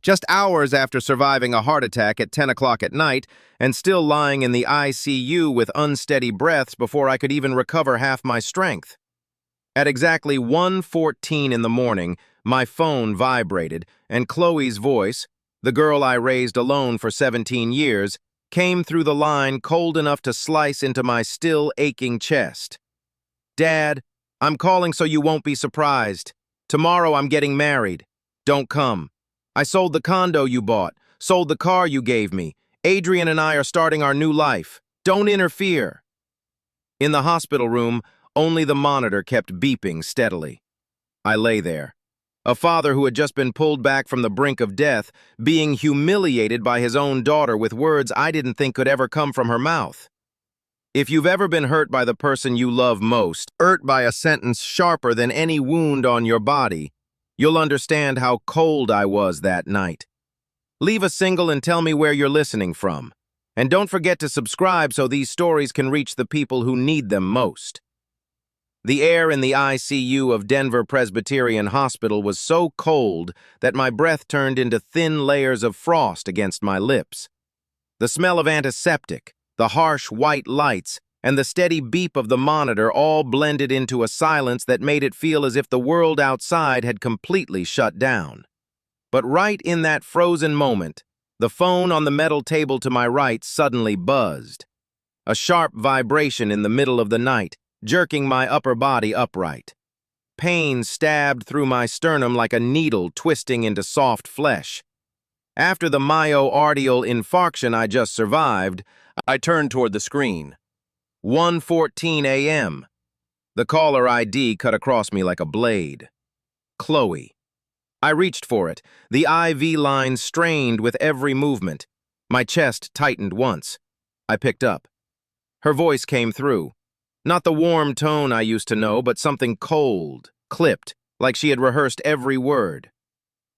Just hours after surviving a heart attack at 10 o'clock at night and still lying in the ICU with unsteady breaths before I could even recover half my strength. At exactly 1:14 in the morning, my phone vibrated, and Chloe's voice, the girl I raised alone for 17 years, came through the line cold enough to slice into my still aching chest. "Dad, I'm calling so you won't be surprised. Tomorrow I'm getting married. Don't come. I sold the condo you bought, sold the car you gave me. Adrian and I are starting our new life. Don't interfere." In the hospital room, only the monitor kept beeping steadily. I lay there, a father who had just been pulled back from the brink of death, being humiliated by his own daughter with words I didn't think could ever come from her mouth. If you've ever been hurt by the person you love most, hurt by a sentence sharper than any wound on your body, you'll understand how cold I was that night. Leave a single and tell me where you're listening from. And don't forget to subscribe so these stories can reach the people who need them most. The air in the ICU of Denver Presbyterian Hospital was so cold that my breath turned into thin layers of frost against my lips. The smell of antiseptic, the harsh white lights, and the steady beep of the monitor all blended into a silence that made it feel as if the world outside had completely shut down. But right in that frozen moment, the phone on the metal table to my right suddenly buzzed. A sharp vibration in the middle of the night, jerking my upper body upright. Pain stabbed through my sternum like a needle twisting into soft flesh. After the myocardial infarction I just survived, I turned toward the screen. 1:14 a.m. The caller ID cut across me like a blade. Chloe. I reached for it, the IV line strained with every movement. My chest tightened once. I picked up. Her voice came through. Not the warm tone I used to know, but something cold, clipped, like she had rehearsed every word.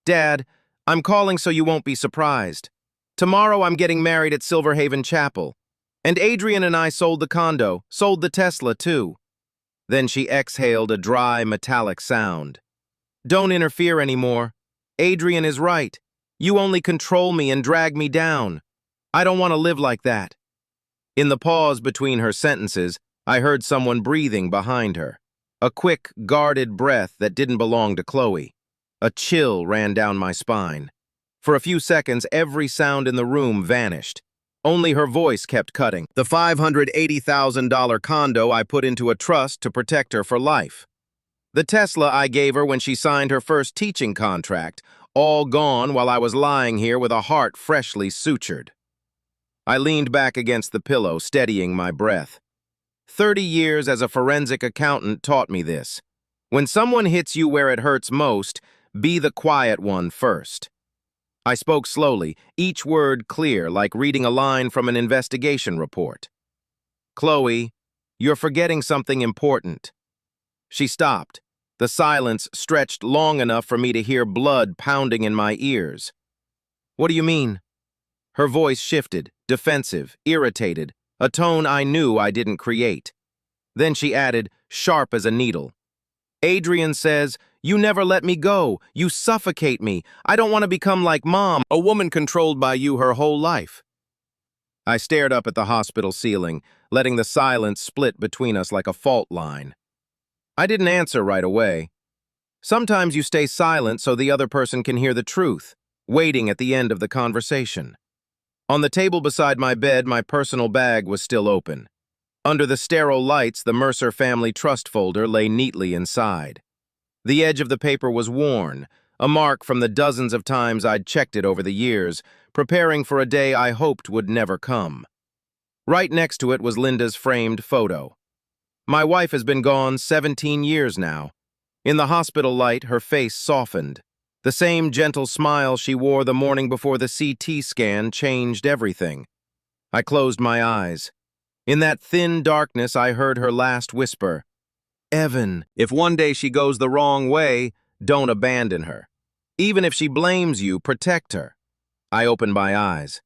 "Dad, I'm calling so you won't be surprised. Tomorrow I'm getting married at Silverhaven Chapel. And Adrian and I sold the condo, sold the Tesla too." Then she exhaled a dry, metallic sound. "Don't interfere anymore. Adrian is right. You only control me and drag me down. I don't want to live like that." In the pause between her sentences, I heard someone breathing behind her. A quick, guarded breath that didn't belong to Chloe. A chill ran down my spine. For a few seconds, every sound in the room vanished. Only her voice kept cutting. The $580,000 condo I put into a trust to protect her for life. The Tesla I gave her when she signed her first teaching contract, all gone while I was lying here with a heart freshly sutured. I leaned back against the pillow, steadying my breath. 30 years as a forensic accountant taught me this. When someone hits you where it hurts most, be the quiet one first. I spoke slowly, each word clear, like reading a line from an investigation report. "Chloe, you're forgetting something important." She stopped. The silence stretched long enough for me to hear blood pounding in my ears. "What do you mean?" Her voice shifted, defensive, irritated, a tone I knew I didn't create. Then she added, sharp as a needle. "Adrian says, you never let me go. You suffocate me. I don't want to become like Mom, a woman controlled by you her whole life." I stared up at the hospital ceiling, letting the silence split between us like a fault line. I didn't answer right away. Sometimes you stay silent so the other person can hear the truth, waiting at the end of the conversation. On the table beside my bed, my personal bag was still open. Under the sterile lights, the Mercer family trust folder lay neatly inside. The edge of the paper was worn, a mark from the dozens of times I'd checked it over the years, preparing for a day I hoped would never come. Right next to it was Linda's framed photo. My wife has been gone 17 years now. In the hospital light, her face softened. The same gentle smile she wore the morning before the CT scan changed everything. I closed my eyes. In that thin darkness, I heard her last whisper. "Evan, if one day she goes the wrong way, don't abandon her. Even if she blames you, protect her." I opened my eyes.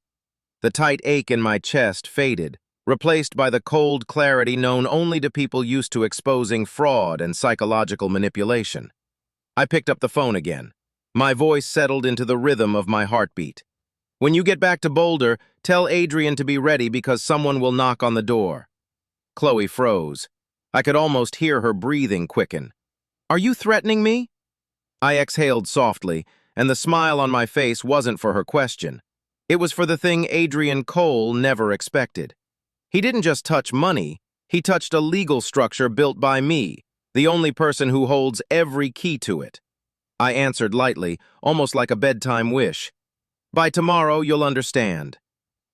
The tight ache in my chest faded, replaced by the cold clarity known only to people used to exposing fraud and psychological manipulation. I picked up the phone again. My voice settled into the rhythm of my heartbeat. "When you get back to Boulder, tell Adrian to be ready because someone will knock on the door." Chloe froze. I could almost hear her breathing quicken. "Are you threatening me?" I exhaled softly, and the smile on my face wasn't for her question. It was for the thing Adrian Cole never expected. He didn't just touch money, he touched a legal structure built by me, the only person who holds every key to it. I answered lightly, almost like a bedtime wish. "By tomorrow, you'll understand."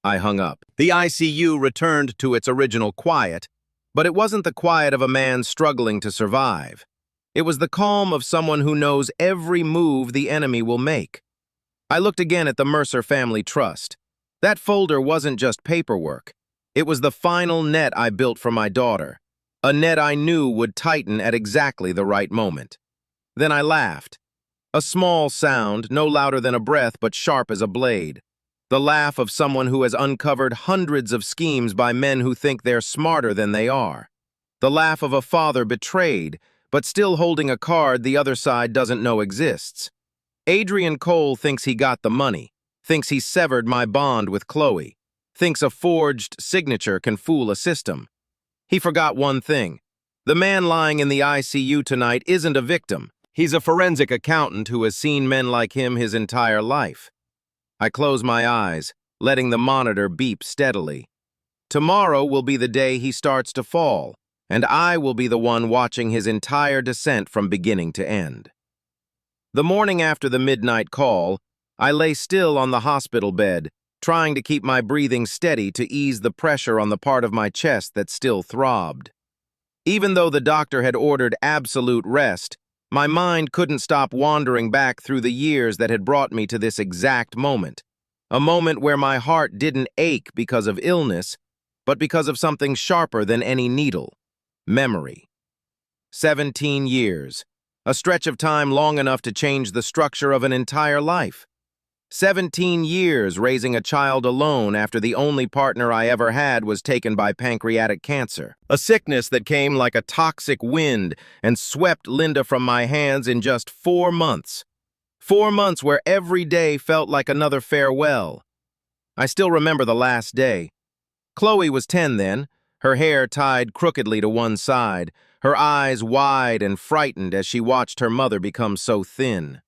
I hung up. The ICU returned to its original quiet, but it wasn't the quiet of a man struggling to survive. It was the calm of someone who knows every move the enemy will make. I looked again at the Mercer Family Trust. That folder wasn't just paperwork. It was the final net I built for my daughter, a net I knew would tighten at exactly the right moment. Then I laughed. A small sound, no louder than a breath but sharp as a blade. The laugh of someone who has uncovered hundreds of schemes by men who think they're smarter than they are. The laugh of a father betrayed, but still holding a card the other side doesn't know exists. Adrian Cole thinks he got the money, thinks he severed my bond with Chloe, thinks a forged signature can fool a system. He forgot one thing. The man lying in the ICU tonight isn't a victim. He's a forensic accountant who has seen men like him his entire life. I close my eyes, letting the monitor beep steadily. Tomorrow will be the day he starts to fall, and I will be the one watching his entire descent from beginning to end. The morning after the midnight call, I lay still on the hospital bed, trying to keep my breathing steady to ease the pressure on the part of my chest that still throbbed. Even though the doctor had ordered absolute rest, my mind couldn't stop wandering back through the years that had brought me to this exact moment, a moment where my heart didn't ache because of illness, but because of something sharper than any needle: memory. 17 years, a stretch of time long enough to change the structure of an entire life. 17 years raising a child alone after the only partner I ever had was taken by pancreatic cancer. A sickness that came like a toxic wind and swept Linda from my hands in just 4 months. 4 months where every day felt like another farewell. I still remember the last day. Chloe was 10 then, her hair tied crookedly to one side, her eyes wide and frightened as she watched her mother become so thin.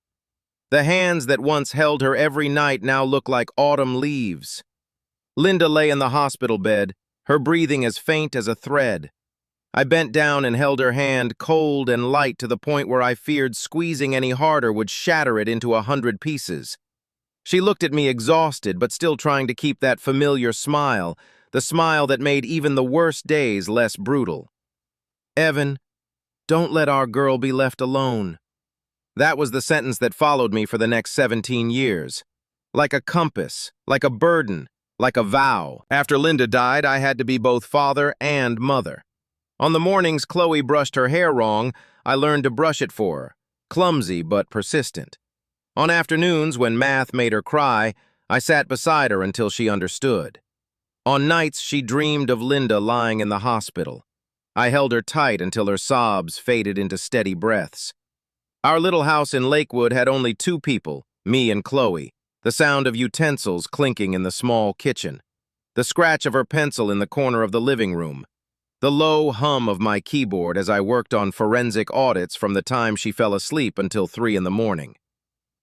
The hands that once held her every night now look like autumn leaves. Linda lay in the hospital bed, her breathing as faint as a thread. I bent down and held her hand, cold and light to the point where I feared squeezing any harder would shatter it into 100 pieces. She looked at me exhausted, but still trying to keep that familiar smile, the smile that made even the worst days less brutal. "Evan, don't let our girl be left alone." That was the sentence that followed me for the next 17 years. Like a compass, like a burden, like a vow. After Linda died, I had to be both father and mother. On the mornings Chloe brushed her hair wrong, I learned to brush it for her, clumsy but persistent. On afternoons, when math made her cry, I sat beside her until she understood. On nights, she dreamed of Linda lying in the hospital. I held her tight until her sobs faded into steady breaths. Our little house in Lakewood had only 2 people, me and Chloe, the sound of utensils clinking in the small kitchen, the scratch of her pencil in the corner of the living room, the low hum of my keyboard as I worked on forensic audits from the time she fell asleep until 3 in the morning.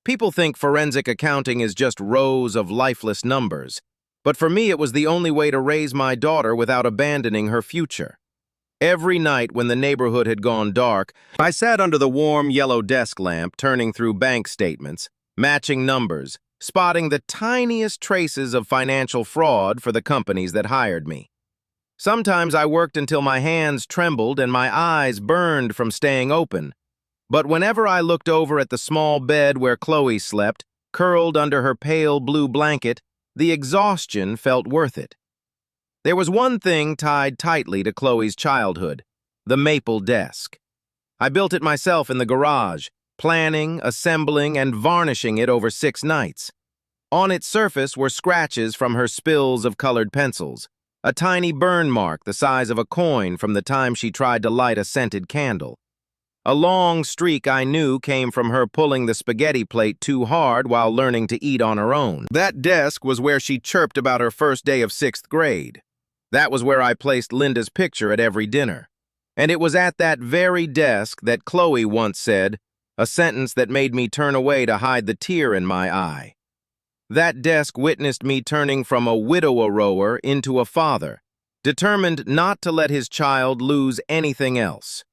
People think forensic accounting is just rows of lifeless numbers, but for me it was the only way to raise my daughter without abandoning her future. Every night when the neighborhood had gone dark, I sat under the warm yellow desk lamp, turning through bank statements, matching numbers, spotting the tiniest traces of financial fraud for the companies that hired me. Sometimes I worked until my hands trembled and my eyes burned from staying open. But whenever I looked over at the small bed where Chloe slept, curled under her pale blue blanket, the exhaustion felt worth it. There was one thing tied tightly to Chloe's childhood: the maple desk. I built it myself in the garage, planning, assembling, and varnishing it over 6 nights. On its surface were scratches from her spills of colored pencils, a tiny burn mark the size of a coin from the time she tried to light a scented candle. A long streak I knew came from her pulling the spaghetti plate too hard while learning to eat on her own. That desk was where she chirped about her first day of 6th grade. That was where I placed Linda's picture at every dinner. And it was at that very desk that Chloe once said, a sentence that made me turn away to hide the tear in my eye. That desk witnessed me turning from a widower into a father, determined not to let his child lose anything else.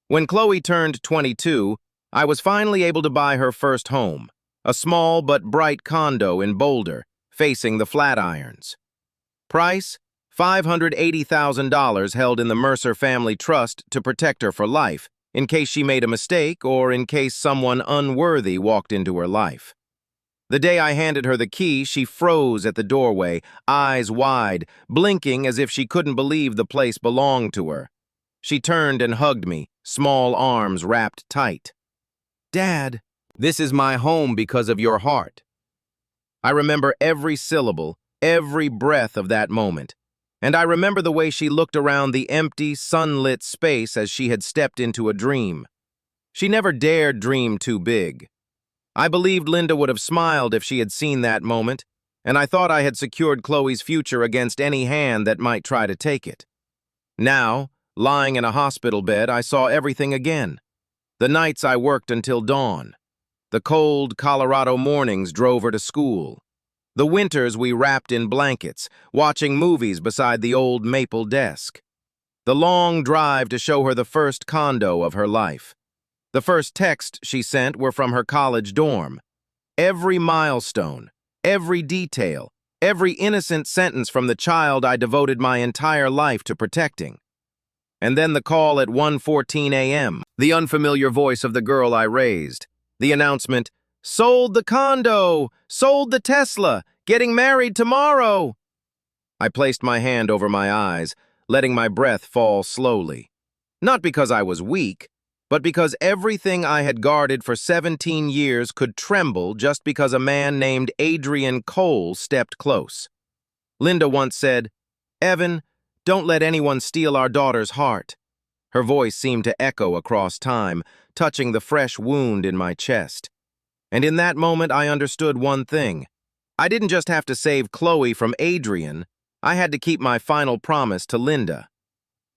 When Chloe turned 22, I was finally able to buy her first home, a small but bright condo in Boulder, facing the Flatirons. Price? $580,000 held in the Mercer Family Trust to protect her for life, in case she made a mistake or in case someone unworthy walked into her life. The day I handed her the key, she froze at the doorway, eyes wide, blinking as if she couldn't believe the place belonged to her. She turned and hugged me, small arms wrapped tight. "Dad, this is my home because of your heart." I remember every syllable, every breath of that moment. And I remember the way she looked around the empty, sunlit space as she had stepped into a dream. She never dared dream too big. I believed Linda would have smiled if she had seen that moment, and I thought I had secured Chloe's future against any hand that might try to take it. Now, lying in a hospital bed, I saw everything again. The nights I worked until dawn. The cold Colorado mornings drove her to school. The winters we wrapped in blankets, watching movies beside the old maple desk. The long drive to show her the first condo of her life. The first texts she sent were from her college dorm. Every milestone, every detail, every innocent sentence from the child I devoted my entire life to protecting. And then the call at 1:14 a.m., the unfamiliar voice of the girl I raised. The announcement, "Sold the condo! Sold the Tesla! Getting married tomorrow!" I placed my hand over my eyes, letting my breath fall slowly. Not because I was weak, but because everything I had guarded for 17 years could tremble just because a man named Adrian Cole stepped close. Linda once said, "Evan, don't let anyone steal our daughter's heart." Her voice seemed to echo across time, touching the fresh wound in my chest. And in that moment, I understood one thing. I didn't just have to save Chloe from Adrian, I had to keep my final promise to Linda.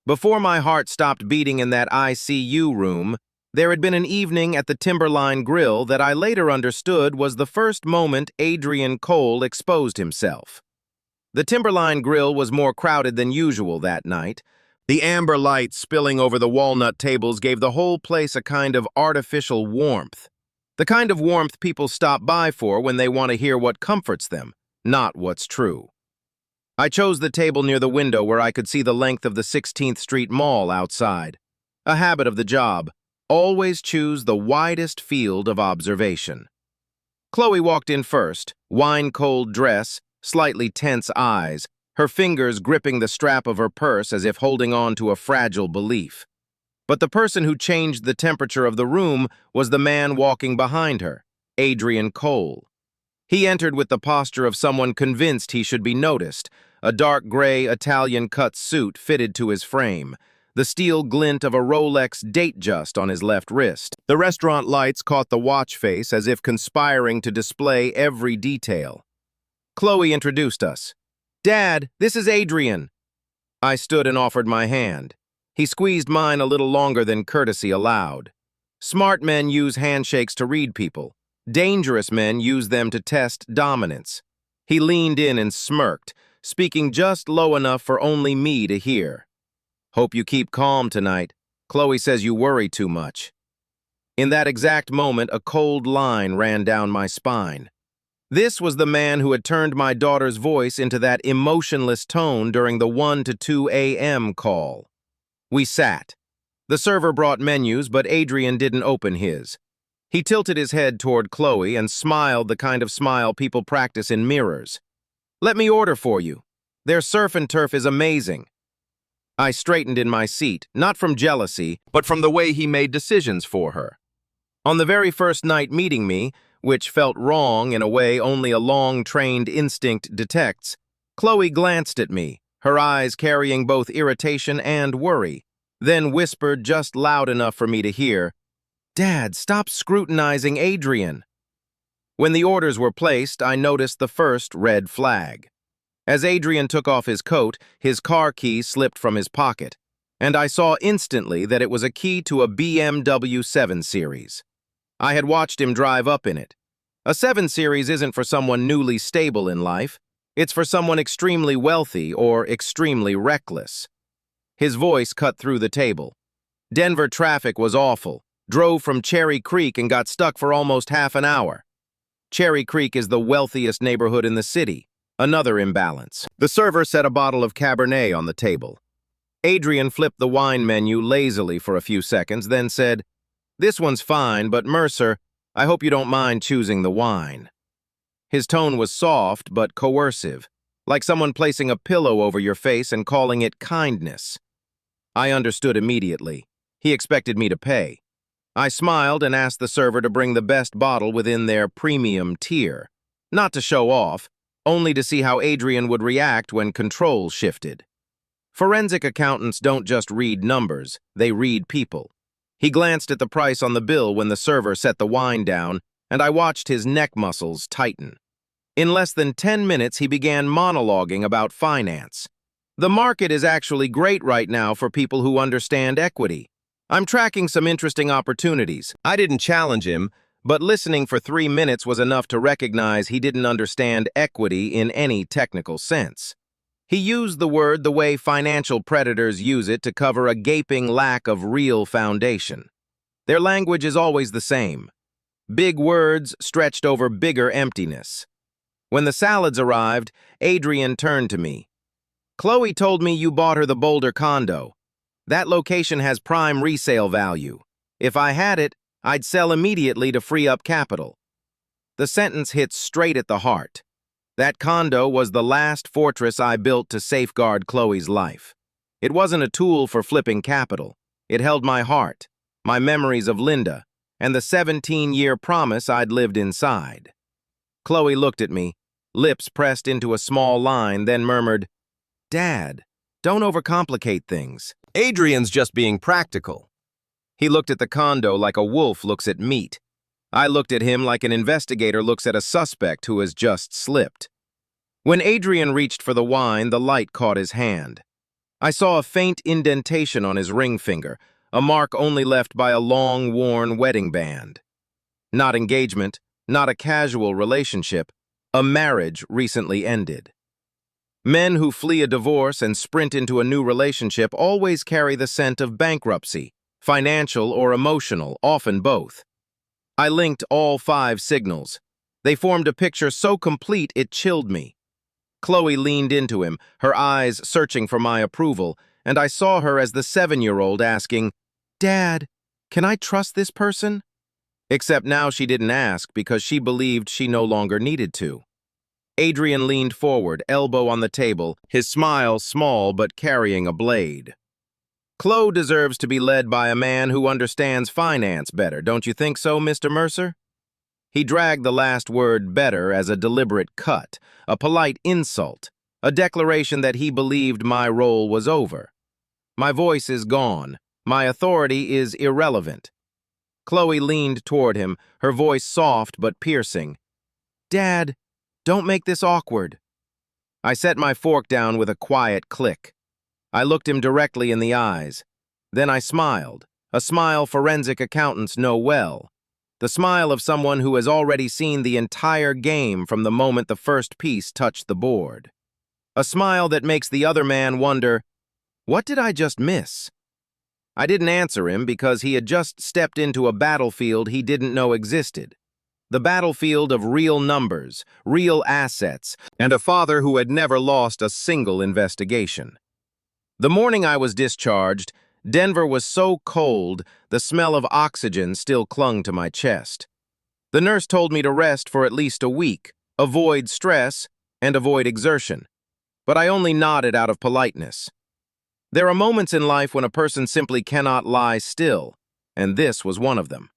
Before my heart stopped beating in that ICU room, there had been an evening at the Timberline Grill that I later understood was the first moment Adrian Cole exposed himself. The Timberline Grill was more crowded than usual that night. The amber light spilling over the walnut tables gave the whole place a kind of artificial warmth. The kind of warmth people stop by for when they want to hear what comforts them, not what's true. I chose the table near the window where I could see the length of the 16th Street Mall outside. A habit of the job, always choose the widest field of observation. Chloe walked in first, wine-cold dress, slightly tense eyes, her fingers gripping the strap of her purse as if holding on to a fragile belief. But the person who changed the temperature of the room was the man walking behind her, Adrian Cole. He entered with the posture of someone convinced he should be noticed, a dark gray Italian-cut suit fitted to his frame, the steel glint of a Rolex Datejust on his left wrist. The restaurant lights caught the watch face as if conspiring to display every detail. Chloe introduced us. "Dad, this is Adrian." I stood and offered my hand. He squeezed mine a little longer than courtesy allowed. Smart men use handshakes to read people. Dangerous men use them to test dominance. He leaned in and smirked, speaking just low enough for only me to hear. "Hope you keep calm tonight. Chloe says you worry too much." In that exact moment, a cold line ran down my spine. This was the man who had turned my daughter's voice into that emotionless tone during the 1 to 2 a.m. call. We sat. The server brought menus, but Adrian didn't open his. He tilted his head toward Chloe and smiled the kind of smile people practice in mirrors. "Let me order for you. Their surf and turf is amazing." I straightened in my seat, not from jealousy, but from the way he made decisions for her. On the very first night meeting me, which felt wrong in a way only a long-trained instinct detects, Chloe glanced at me, her eyes carrying both irritation and worry. then whispered just loud enough for me to hear, "Dad, stop scrutinizing Adrian." When the orders were placed, I noticed the first red flag. As Adrian took off his coat, his car key slipped from his pocket, and I saw instantly that it was a key to a BMW 7 Series. I had watched him drive up in it. A 7 Series isn't for someone newly stable in life. It's for someone extremely wealthy or extremely reckless. His voice cut through the table. Denver traffic was awful. Drove from Cherry Creek and got stuck for almost half an hour. Cherry Creek is the wealthiest neighborhood in the city. Another imbalance. The server set a bottle of Cabernet on the table. Adrian flipped the wine menu lazily for a few seconds, then said, "This one's fine, but Mercer, I hope you don't mind choosing the wine." His tone was soft but coercive, like someone placing a pillow over your face and calling it kindness. I understood immediately. He expected me to pay. I smiled and asked the server to bring the best bottle within their premium tier. Not to show off, only to see how Adrian would react when control shifted. Forensic accountants don't just read numbers, they read people. He glanced at the price on the bill when the server set the wine down, and I watched his neck muscles tighten. In less than 10 minutes, he began monologuing about finance. "The market is actually great right now for people who understand equity. I'm tracking some interesting opportunities." I didn't challenge him, but listening for 3 minutes was enough to recognize he didn't understand equity in any technical sense. He used the word the way financial predators use it to cover a gaping lack of real foundation. Their language is always the same. Big words stretched over bigger emptiness. When the salads arrived, Adrian turned to me. "Chloe told me you bought her the Boulder condo. That location has prime resale value. If I had it, I'd sell immediately to free up capital." The sentence hit straight at the heart. That condo was the last fortress I built to safeguard Chloe's life. It wasn't a tool for flipping capital. It held my heart, my memories of Linda, and the 17-year promise I'd lived inside. Chloe looked at me, lips pressed into a small line, then murmured, "Dad, don't overcomplicate things. Adrian's just being practical." He looked at the condo like a wolf looks at meat. I looked at him like an investigator looks at a suspect who has just slipped. When Adrian reached for the wine, the light caught his hand. I saw a faint indentation on his ring finger, a mark only left by a long, worn wedding band. Not engagement, not a casual relationship, a marriage recently ended. Men who flee a divorce and sprint into a new relationship always carry the scent of bankruptcy, financial or emotional, often both. I linked all 5 signals. They formed a picture so complete it chilled me. Chloe leaned into him, her eyes searching for my approval, and I saw her as the 7-year-old asking, "Dad, can I trust this person?" Except now she didn't ask because she believed she no longer needed to. Adrian leaned forward, elbow on the table, his smile small but carrying a blade. "Chloe deserves to be led by a man who understands finance better, don't you think so, Mr. Mercer?" He dragged the last word "better" as a deliberate cut, a polite insult, a declaration that he believed my role was over. My voice is gone. My authority is irrelevant. Chloe leaned toward him, her voice soft but piercing. "Dad, don't make this awkward." I set my fork down with a quiet click. I looked him directly in the eyes. Then I smiled, a smile forensic accountants know well. The smile of someone who has already seen the entire game from the moment the first piece touched the board. A smile that makes the other man wonder, what did I just miss? I didn't answer him because he had just stepped into a battlefield he didn't know existed. The battlefield of real numbers, real assets, and a father who had never lost a single investigation. The morning I was discharged, Denver was so cold, the smell of oxygen still clung to my chest. The nurse told me to rest for at least a week, avoid stress, and avoid exertion. But I only nodded out of politeness. There are moments in life when a person simply cannot lie still, and this was one of them.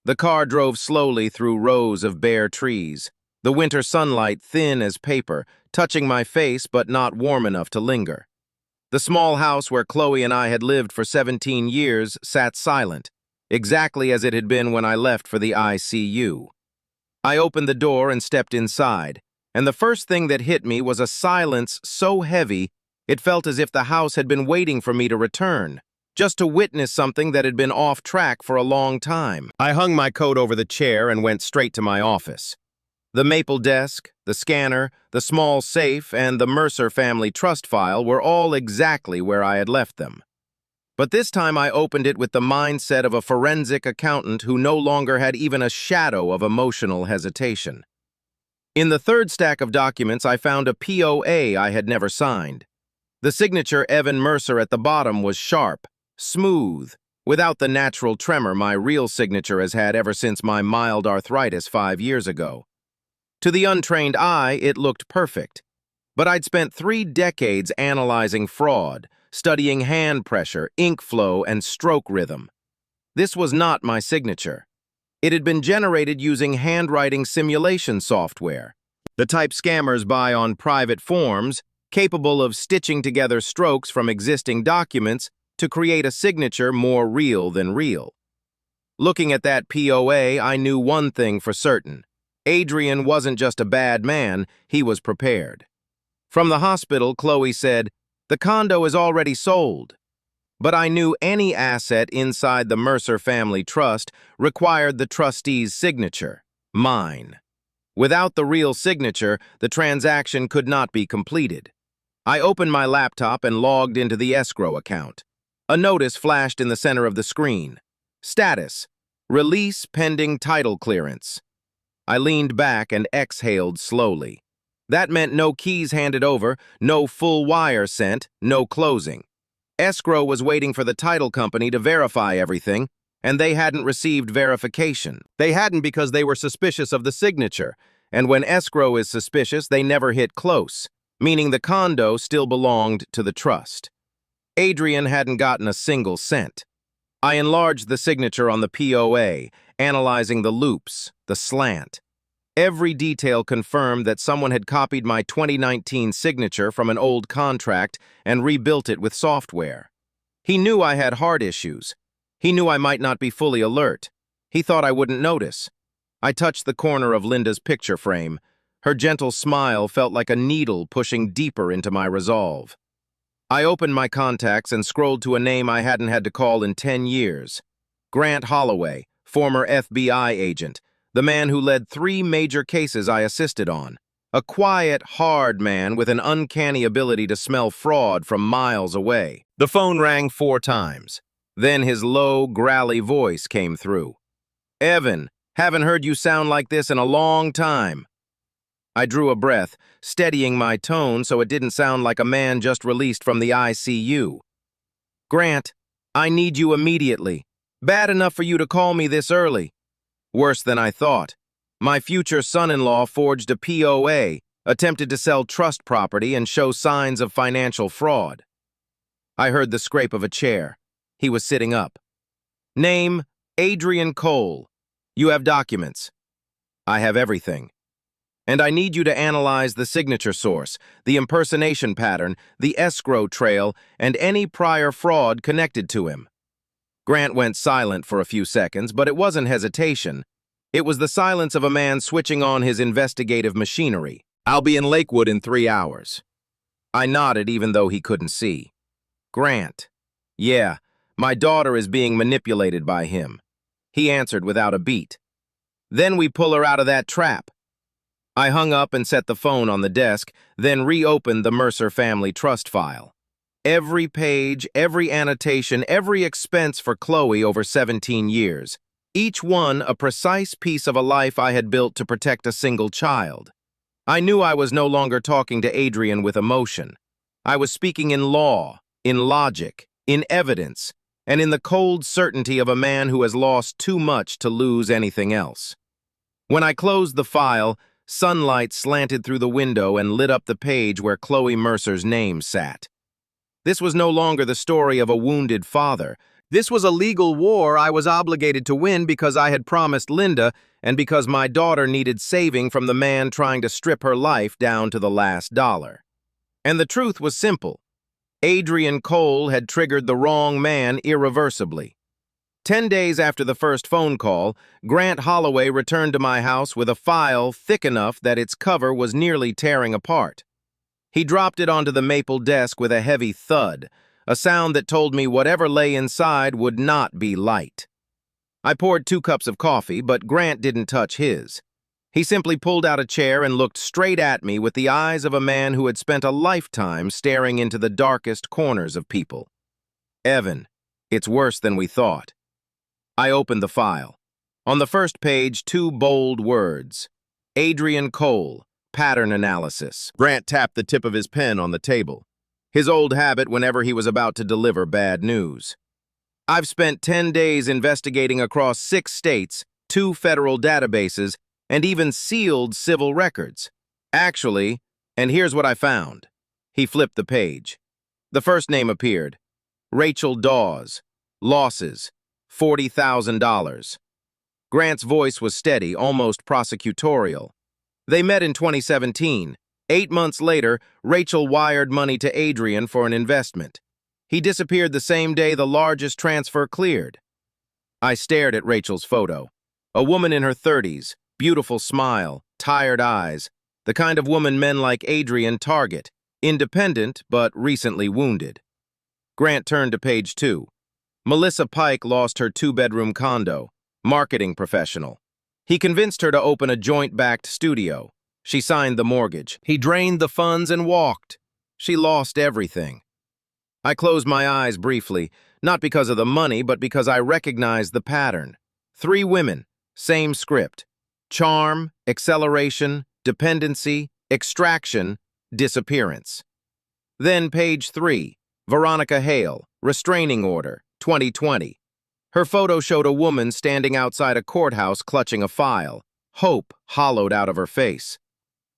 The car drove slowly through rows of bare trees, the winter sunlight thin as paper, touching my face but not warm enough to linger. The small house where Chloe and I had lived for 17 years sat silent, exactly as it had been when I left for the ICU. I opened the door and stepped inside, and the first thing that hit me was a silence so heavy it felt as if the house had been waiting for me to return, just to witness something that had been off track for a long time. I hung my coat over the chair and went straight to my office. The maple desk, the scanner, the small safe, and the Mercer family trust file were all exactly where I had left them. But this time I opened it with the mindset of a forensic accountant who no longer had even a shadow of emotional hesitation. In the third stack of documents, I found a POA I had never signed. The signature Evan Mercer at the bottom was sharp, smooth, without the natural tremor my real signature has had ever since my mild arthritis 5 years ago. To the untrained eye, it looked perfect. But I'd spent 3 decades analyzing fraud, studying hand pressure, ink flow, and stroke rhythm. This was not my signature. It had been generated using handwriting simulation software, the type scammers buy on private forms, capable of stitching together strokes from existing documents to create a signature more real than real. Looking at that POA, I knew one thing for certain. Adrian wasn't just a bad man, he was prepared. From the hospital, Chloe said, "The condo is already sold." But I knew any asset inside the Mercer family trust required the trustee's signature, mine. Without the real signature, the transaction could not be completed. I opened my laptop and logged into the escrow account. A notice flashed in the center of the screen. Status: Release pending title clearance. I leaned back and exhaled slowly. That meant no keys handed over, no full wire sent, no closing. Escrow was waiting for the title company to verify everything, and they hadn't received verification. They hadn't because they were suspicious of the signature, and when escrow is suspicious, they never hit close, meaning the condo still belonged to the trust. Adrian hadn't gotten a single cent. I enlarged the signature on the POA, analyzing the loops, the slant. Every detail confirmed that someone had copied my 2019 signature from an old contract and rebuilt it with software. He knew I had heart issues. He knew I might not be fully alert. He thought I wouldn't notice. I touched the corner of Linda's picture frame. Her gentle smile felt like a needle pushing deeper into my resolve. I opened my contacts and scrolled to a name I hadn't had to call in 10 years. Grant Holloway, former FBI agent, the man who led 3 major cases I assisted on. A quiet, hard man with an uncanny ability to smell fraud from miles away. The phone rang 4 times. Then his low, growly voice came through. "Evan, haven't heard you sound like this in a long time." I drew a breath, steadying my tone so it didn't sound like a man just released from the ICU. "Grant, I need you immediately. Bad enough for you to call me this early." Worse than I thought. My future son-in-law forged a POA, attempted to sell trust property, and show signs of financial fraud. I heard the scrape of a chair. He was sitting up. "Name, Adrian Cole. You have documents." "I have everything. And I need you to analyze the signature source, the impersonation pattern, the escrow trail, and any prior fraud connected to him." Grant went silent for a few seconds, but it wasn't hesitation. It was the silence of a man switching on his investigative machinery. "I'll be in Lakewood in 3 hours." I nodded even though he couldn't see. "Grant. Yeah, my daughter is being manipulated by him." He answered without a beat. "Then we pull her out of that trap." I hung up and set the phone on the desk, then reopened the Mercer family trust file. Every page, every annotation, every expense for Chloe over 17 years. Each one a precise piece of a life I had built to protect a single child. I knew I was no longer talking to Adrian with emotion. I was speaking in law, in logic, in evidence, and in the cold certainty of a man who has lost too much to lose anything else. When I closed the file, sunlight slanted through the window and lit up the page where Chloe Mercer's name sat. This was no longer the story of a wounded father. This was a legal war I was obligated to win because I had promised Linda and because my daughter needed saving from the man trying to strip her life down to the last dollar. And the truth was simple. Adrian Cole had triggered the wrong man irreversibly. 10 days after the first phone call, Grant Holloway returned to my house with a file thick enough that its cover was nearly tearing apart. He dropped it onto the maple desk with a heavy thud, a sound that told me whatever lay inside would not be light. I poured 2 cups of coffee, but Grant didn't touch his. He simply pulled out a chair and looked straight at me with the eyes of a man who had spent a lifetime staring into the darkest corners of people. "Evan, it's worse than we thought." I opened the file. On the first page, 2 bold words: Adrian Cole, pattern analysis. Grant tapped the tip of his pen on the table, his old habit whenever he was about to deliver bad news. "I've spent 10 days investigating across 6 states, 2 federal databases, and even sealed civil records. Actually, and here's what I found." He flipped the page. The first name appeared: Rachel Dawes. Losses: $40,000. Grant's voice was steady, almost prosecutorial. They met in 2017. 8 months later, Rachel wired money to Adrian for an investment. He disappeared the same day the largest transfer cleared. I stared at Rachel's photo. A woman in her 30s, beautiful smile, tired eyes, the kind of woman men like Adrian target, independent but recently wounded. Grant turned to page 2. Melissa Pike lost her 2-bedroom condo, marketing professional. He convinced her to open a joint-backed studio. She signed the mortgage. He drained the funds and walked. She lost everything. I closed my eyes briefly, not because of the money, but because I recognized the pattern. 3 women, same script. Charm, acceleration, dependency, extraction, disappearance. Then page 3, Veronica Hale, restraining order, 2020. Her photo showed a woman standing outside a courthouse clutching a file, hope hollowed out of her face.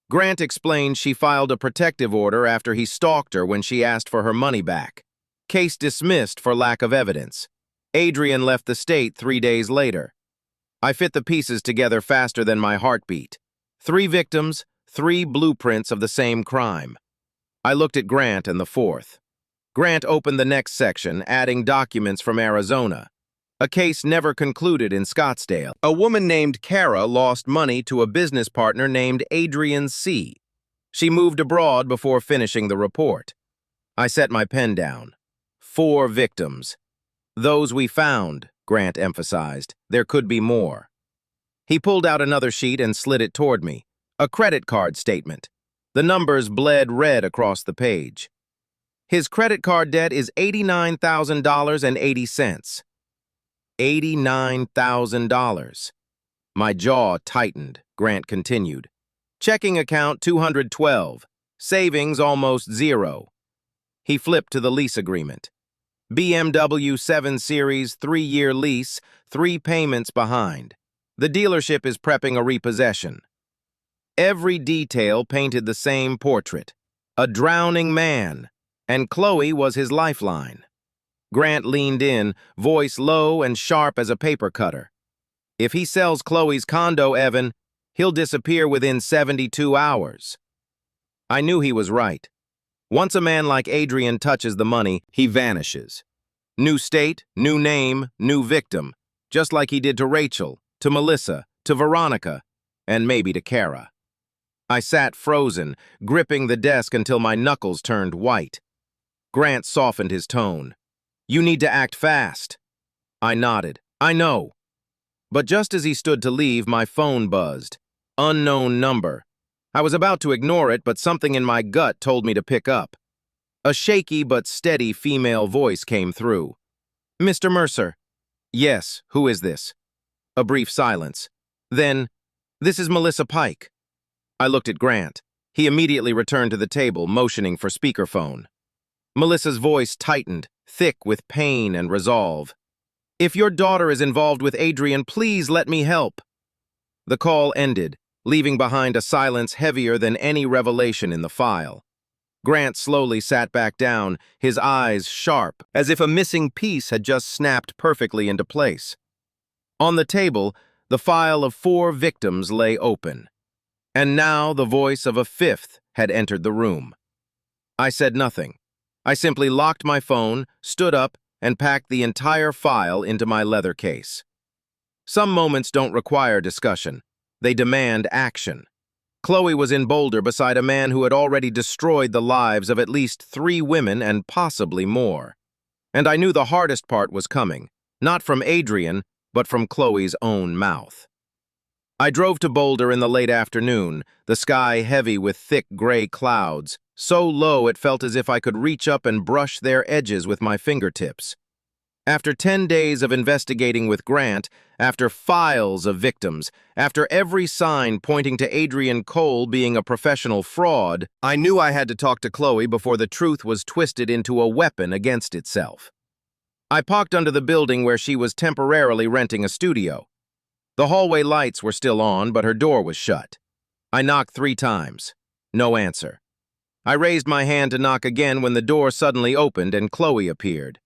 Grant explained she filed a protective order after he stalked her when she asked for her money back. Case dismissed for lack of evidence. Adrian left the state 3 days later. I fit the pieces together faster than my heartbeat. 3 victims, 3 blueprints of the same crime. I looked at Grant and the 4th. Grant opened the next section, adding documents from Arizona. A case never concluded in Scottsdale. A woman named Kara lost money to a business partner named Adrian C. She moved abroad before finishing the report. I set my pen down. 4 victims. Those we found, Grant emphasized. There could be more. He pulled out another sheet and slid it toward me. A credit card statement. The numbers bled red across the page. His credit card debt is $89,000.80. $89,000. My jaw tightened, Grant continued. Checking account 212. Savings almost 0. He flipped to the lease agreement. BMW 7 Series 3-year lease, 3 payments behind. The dealership is prepping a repossession. Every detail painted the same portrait. A drowning man. And Chloe was his lifeline. Grant leaned in, voice low and sharp as a paper cutter. If he sells Chloe's condo, Evan, he'll disappear within 72 hours. I knew he was right. Once a man like Adrian touches the money, he vanishes. New state, new name, new victim, just like he did to Rachel, to Melissa, to Veronica, and maybe to Kara. I sat frozen, gripping the desk until my knuckles turned white. Grant softened his tone. You need to act fast. I nodded. I know. But just as he stood to leave, my phone buzzed. Unknown number. I was about to ignore it, but something in my gut told me to pick up. A shaky but steady female voice came through. Mr. Mercer. Yes, who is this? A brief silence. Then, this is Melissa Pike. I looked at Grant. He immediately returned to the table, motioning for speakerphone. Melissa's voice tightened, thick with pain and resolve. If your daughter is involved with Adrian, please let me help. The call ended, leaving behind a silence heavier than any revelation in the file. Grant slowly sat back down, his eyes sharp, as if a missing piece had just snapped perfectly into place. On the table, the file of 4 victims lay open. And now the voice of a 5th had entered the room. I said nothing. I simply locked my phone, stood up, and packed the entire file into my leather case. Some moments don't require discussion. They demand action. Chloe was in Boulder beside a man who had already destroyed the lives of at least 3 women and possibly more. And I knew the hardest part was coming, not from Adrian, but from Chloe's own mouth. I drove to Boulder in the late afternoon, the sky heavy with thick gray clouds, so low it felt as if I could reach up and brush their edges with my fingertips. After 10 days of investigating with Grant, after files of victims, after every sign pointing to Adrian Cole being a professional fraud, I knew I had to talk to Chloe before the truth was twisted into a weapon against itself. I parked under the building where she was temporarily renting a studio. The hallway lights were still on, but her door was shut. I knocked 3 times. No answer. I raised my hand to knock again when the door suddenly opened and Chloe appeared.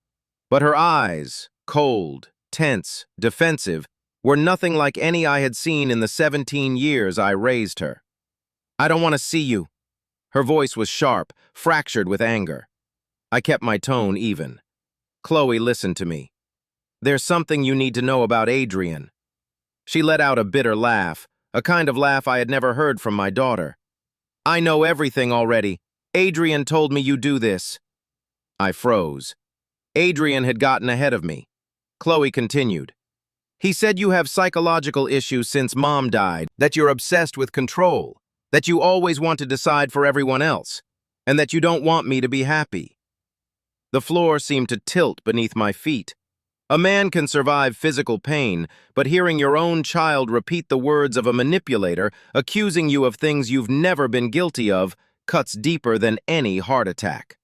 But her eyes, cold, tense, defensive, were nothing like any I had seen in the 17 years I raised her. "I don't want to see you." Her voice was sharp, fractured with anger. I kept my tone even. "Chloe, listen to me. There's something you need to know about Adrian." She let out a bitter laugh, a kind of laugh I had never heard from my daughter. "I know everything already. Adrian told me you do this." I froze. Adrian had gotten ahead of me. Chloe continued. "He said you have psychological issues since Mom died, that you're obsessed with control, that you always want to decide for everyone else, and that you don't want me to be happy." The floor seemed to tilt beneath my feet. A man can survive physical pain, but hearing your own child repeat the words of a manipulator, accusing you of things you've never been guilty of, cuts deeper than any heart attack.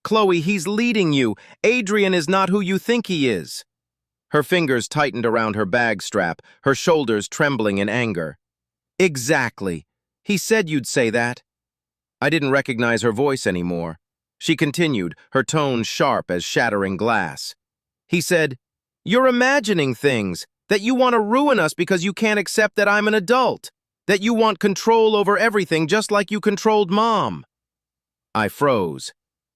"Chloe, he's leading you. Adrian is not who you think he is." Her fingers tightened around her bag strap, her shoulders trembling in anger. "Exactly. He said you'd say that." I didn't recognize her voice anymore. She continued, her tone sharp as shattering glass. "He said, you're imagining things, that you want to ruin us because you can't accept that I'm an adult, that you want control over everything just like you controlled Mom." I froze.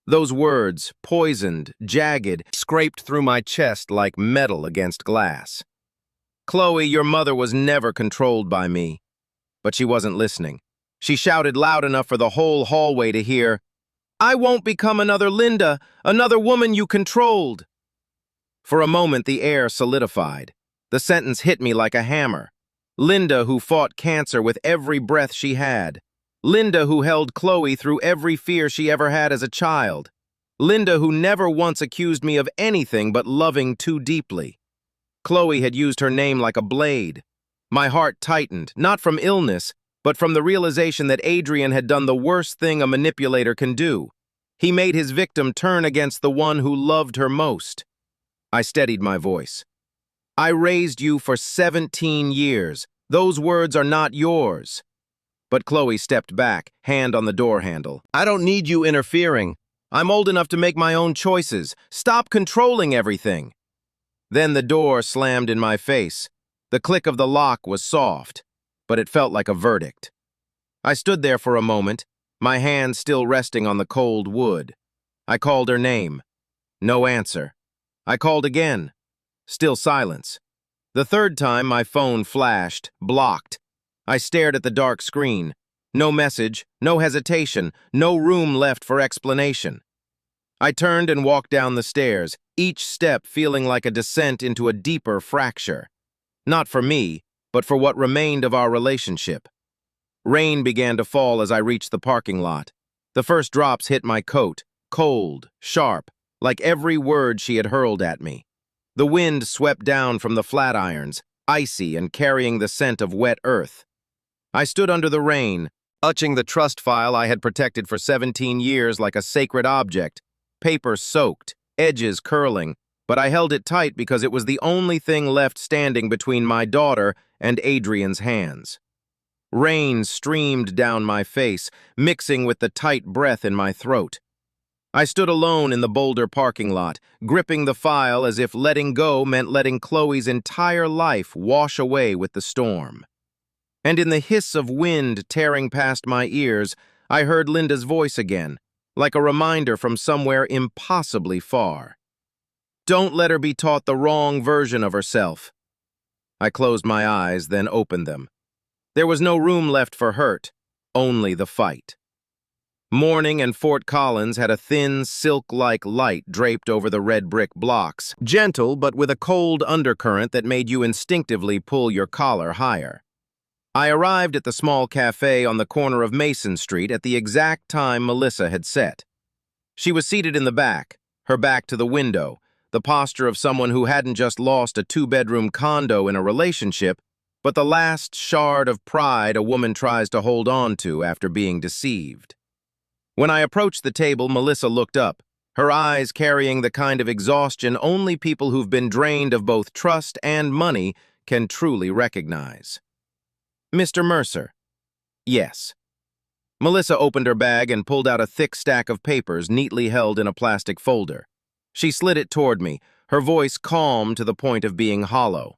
Those words, poisoned, jagged, scraped through my chest like metal against glass. "Chloe, your mother was never controlled by me." But she wasn't listening. She shouted loud enough for the whole hallway to hear, "I won't become another Linda, another woman you controlled." For a moment, the air solidified. The sentence hit me like a hammer. Linda, who fought cancer with every breath she had. Linda, who held Chloe through every fear she ever had as a child. Linda, who never once accused me of anything but loving too deeply. Chloe had used her name like a blade. My heart tightened, not from illness, but from the realization that Adrian had done the worst thing a manipulator can do. He made his victim turn against the one who loved her most. I steadied my voice. "I raised you for 17 years. Those words are not yours." But Chloe stepped back, hand on the door handle. "I don't need you interfering. I'm old enough to make my own choices. Stop controlling everything." Then the door slammed in my face. The click of the lock was soft, but it felt like a verdict. I stood there for a moment, my hand still resting on the cold wood. I called her name. No answer. I called again. Still silence. The third time, my phone flashed, blocked. I stared at the dark screen. No message, no hesitation, no room left for explanation. I turned and walked down the stairs, each step feeling like a descent into a deeper fracture. Not for me, but for what remained of our relationship. Rain began to fall as I reached the parking lot. The first drops hit my coat, cold, sharp, like every word she had hurled at me. The wind swept down from the flat irons, icy and carrying the scent of wet earth. I stood under the rain, clutching the trust file I had protected for 17 years like a sacred object, paper soaked, edges curling, but I held it tight because it was the only thing left standing between my daughter and Adrian's hands. Rain streamed down my face, mixing with the tight breath in my throat. I stood alone in the Boulder parking lot, gripping the file as if letting go meant letting Chloe's entire life wash away with the storm. And in the hiss of wind tearing past my ears, I heard Linda's voice again, like a reminder from somewhere impossibly far. Don't let her be taught the wrong version of herself. I closed my eyes, then opened them. There was no room left for hurt, only the fight. Morning and Fort Collins had a thin, silk-like light draped over the red brick blocks, gentle but with a cold undercurrent that made you instinctively pull your collar higher. I arrived at the small cafe on the corner of Mason Street at the exact time Melissa had set. She was seated in the back, her back to the window, the posture of someone who hadn't just lost a two-bedroom condo in a relationship, but the last shard of pride a woman tries to hold on to after being deceived. When I approached the table, Melissa looked up, her eyes carrying the kind of exhaustion only people who've been drained of both trust and money can truly recognize. "Mr. Mercer." "Yes." Melissa opened her bag and pulled out a thick stack of papers neatly held in a plastic folder. She slid it toward me, her voice calm to the point of being hollow.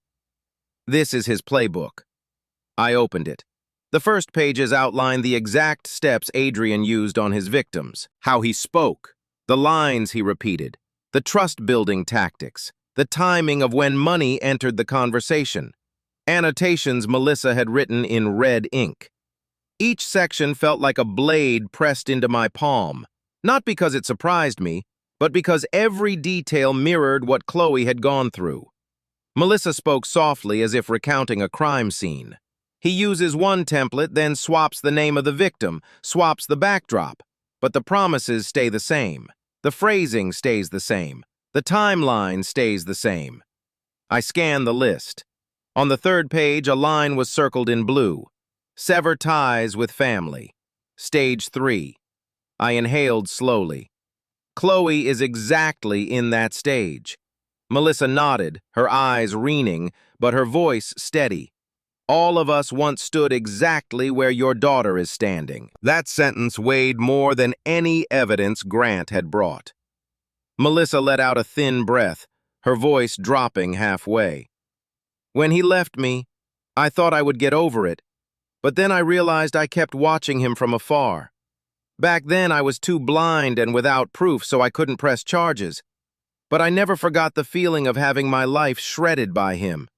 "This is his playbook." I opened it. The first pages outlined the exact steps Adrian used on his victims, how he spoke, the lines he repeated, the trust-building tactics, the timing of when money entered the conversation. Annotations Melissa had written in red ink. Each section felt like a blade pressed into my palm, not because it surprised me, but because every detail mirrored what Chloe had gone through. Melissa spoke softly as if recounting a crime scene. He uses one template, then swaps the name of the victim, swaps the backdrop, but the promises stay the same. The phrasing stays the same. The timeline stays the same. I scanned the list. On the third page, a line was circled in blue. Sever ties with family. Stage 3. I inhaled slowly. Chloe is exactly in that stage. Melissa nodded, her eyes reining, but her voice steady. "All of us once stood exactly where your daughter is standing." That sentence weighed more than any evidence Grant had brought. Melissa let out a thin breath, her voice dropping halfway. "When he left me, I thought I would get over it, but then I realized I kept watching him from afar. Back then I was too blind and without proof, so I couldn't press charges. But I never forgot the feeling of having my life shredded by him."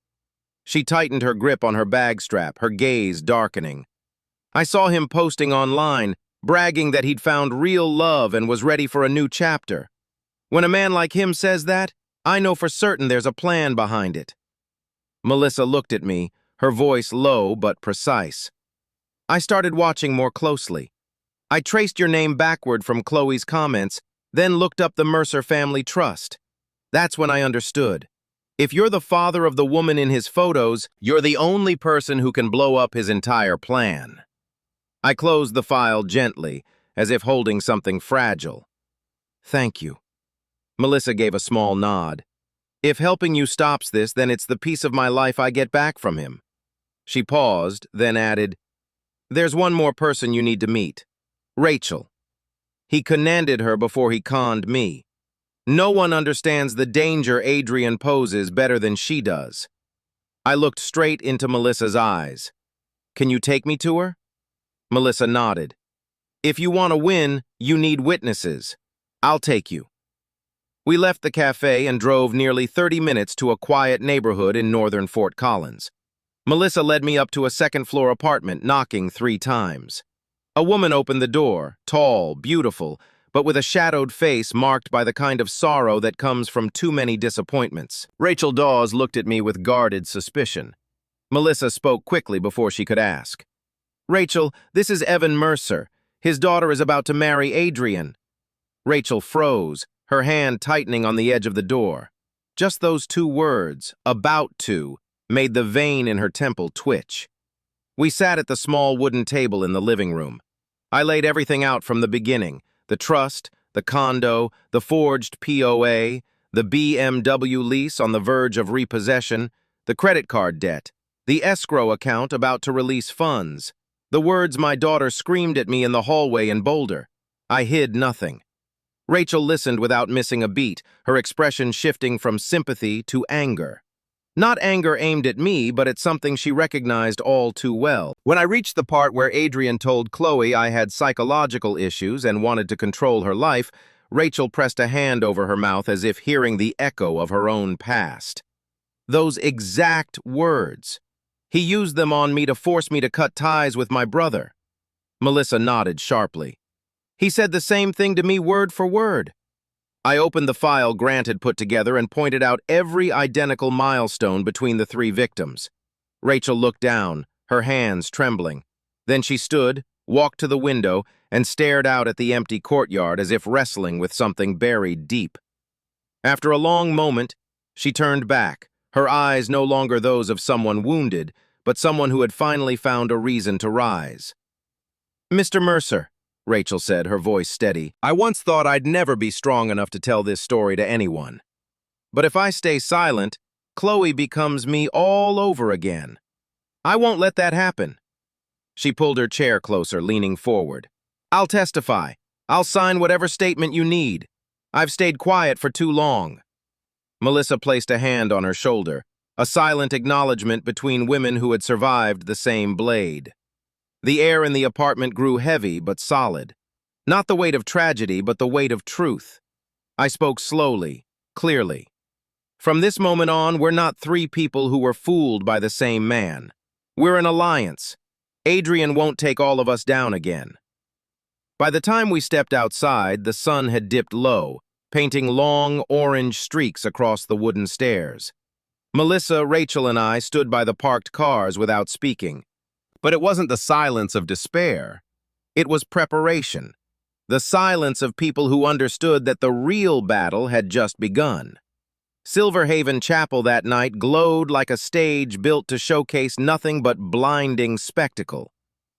She tightened her grip on her bag strap, her gaze darkening. "I saw him posting online, bragging that he'd found real love and was ready for a new chapter. When a man like him says that, I know for certain there's a plan behind it." Melissa looked at me, her voice low but precise. "I started watching more closely. I traced your name backward from Chloe's comments, then looked up the Mercer family trust. That's when I understood. If you're the father of the woman in his photos, you're the only person who can blow up his entire plan." I closed the file gently, as if holding something fragile. "Thank you." Melissa gave a small nod. "If helping you stops this, then it's the piece of my life I get back from him." She paused, then added, "There's one more person you need to meet. Rachel. He connanded her before he conned me. No one understands the danger Adrian poses better than she does." I looked straight into Melissa's eyes. "Can you take me to her?" Melissa nodded. "If you want to win, you need witnesses. I'll take you." We left the cafe and drove nearly 30 minutes to a quiet neighborhood in northern Fort Collins. Melissa led me up to a second-floor apartment, knocking 3 times. A woman opened the door, tall, beautiful, but with a shadowed face marked by the kind of sorrow that comes from too many disappointments. Rachel Dawes looked at me with guarded suspicion. Melissa spoke quickly before she could ask. "Rachel, this is Evan Mercer. His daughter is about to marry Adrian." Rachel froze, her hand tightening on the edge of the door. Just those 2 words, "about to," made the vein in her temple twitch. We sat at the small wooden table in the living room. I laid everything out from the beginning: the trust, the condo, the forged POA, the BMW lease on the verge of repossession, the credit card debt, the escrow account about to release funds, the words my daughter screamed at me in the hallway in Boulder. I hid nothing. Rachel listened without missing a beat, her expression shifting from sympathy to anger. Not anger aimed at me, but at something she recognized all too well. When I reached the part where Adrian told Chloe I had psychological issues and wanted to control her life, Rachel pressed a hand over her mouth as if hearing the echo of her own past. Those exact words. He used them on me to force me to cut ties with my brother. Melissa nodded sharply. He said the same thing to me word for word. I opened the file Grant had put together and pointed out every identical milestone between the three victims. Rachel looked down, her hands trembling. Then she stood, walked to the window, and stared out at the empty courtyard as if wrestling with something buried deep. After a long moment, she turned back, her eyes no longer those of someone wounded, but someone who had finally found a reason to rise. "Mr. Mercer," Rachel said, her voice steady, "I once thought I'd never be strong enough to tell this story to anyone. But if I stay silent, Chloe becomes me all over again. I won't let that happen." She pulled her chair closer, leaning forward. "I'll testify. I'll sign whatever statement you need. I've stayed quiet for too long." Melissa placed a hand on her shoulder, a silent acknowledgement between women who had survived the same blade. The air in the apartment grew heavy but solid. Not the weight of tragedy, but the weight of truth. I spoke slowly, clearly. "From this moment on, we're not three people who were fooled by the same man. We're an alliance. Adrian won't take all of us down again." By the time we stepped outside, the sun had dipped low, painting long orange streaks across the wooden stairs. Melissa, Rachel, and I stood by the parked cars without speaking. But it wasn't the silence of despair. It was preparation. The silence of people who understood that the real battle had just begun. Silverhaven Chapel that night glowed like a stage built to showcase nothing but blinding spectacle.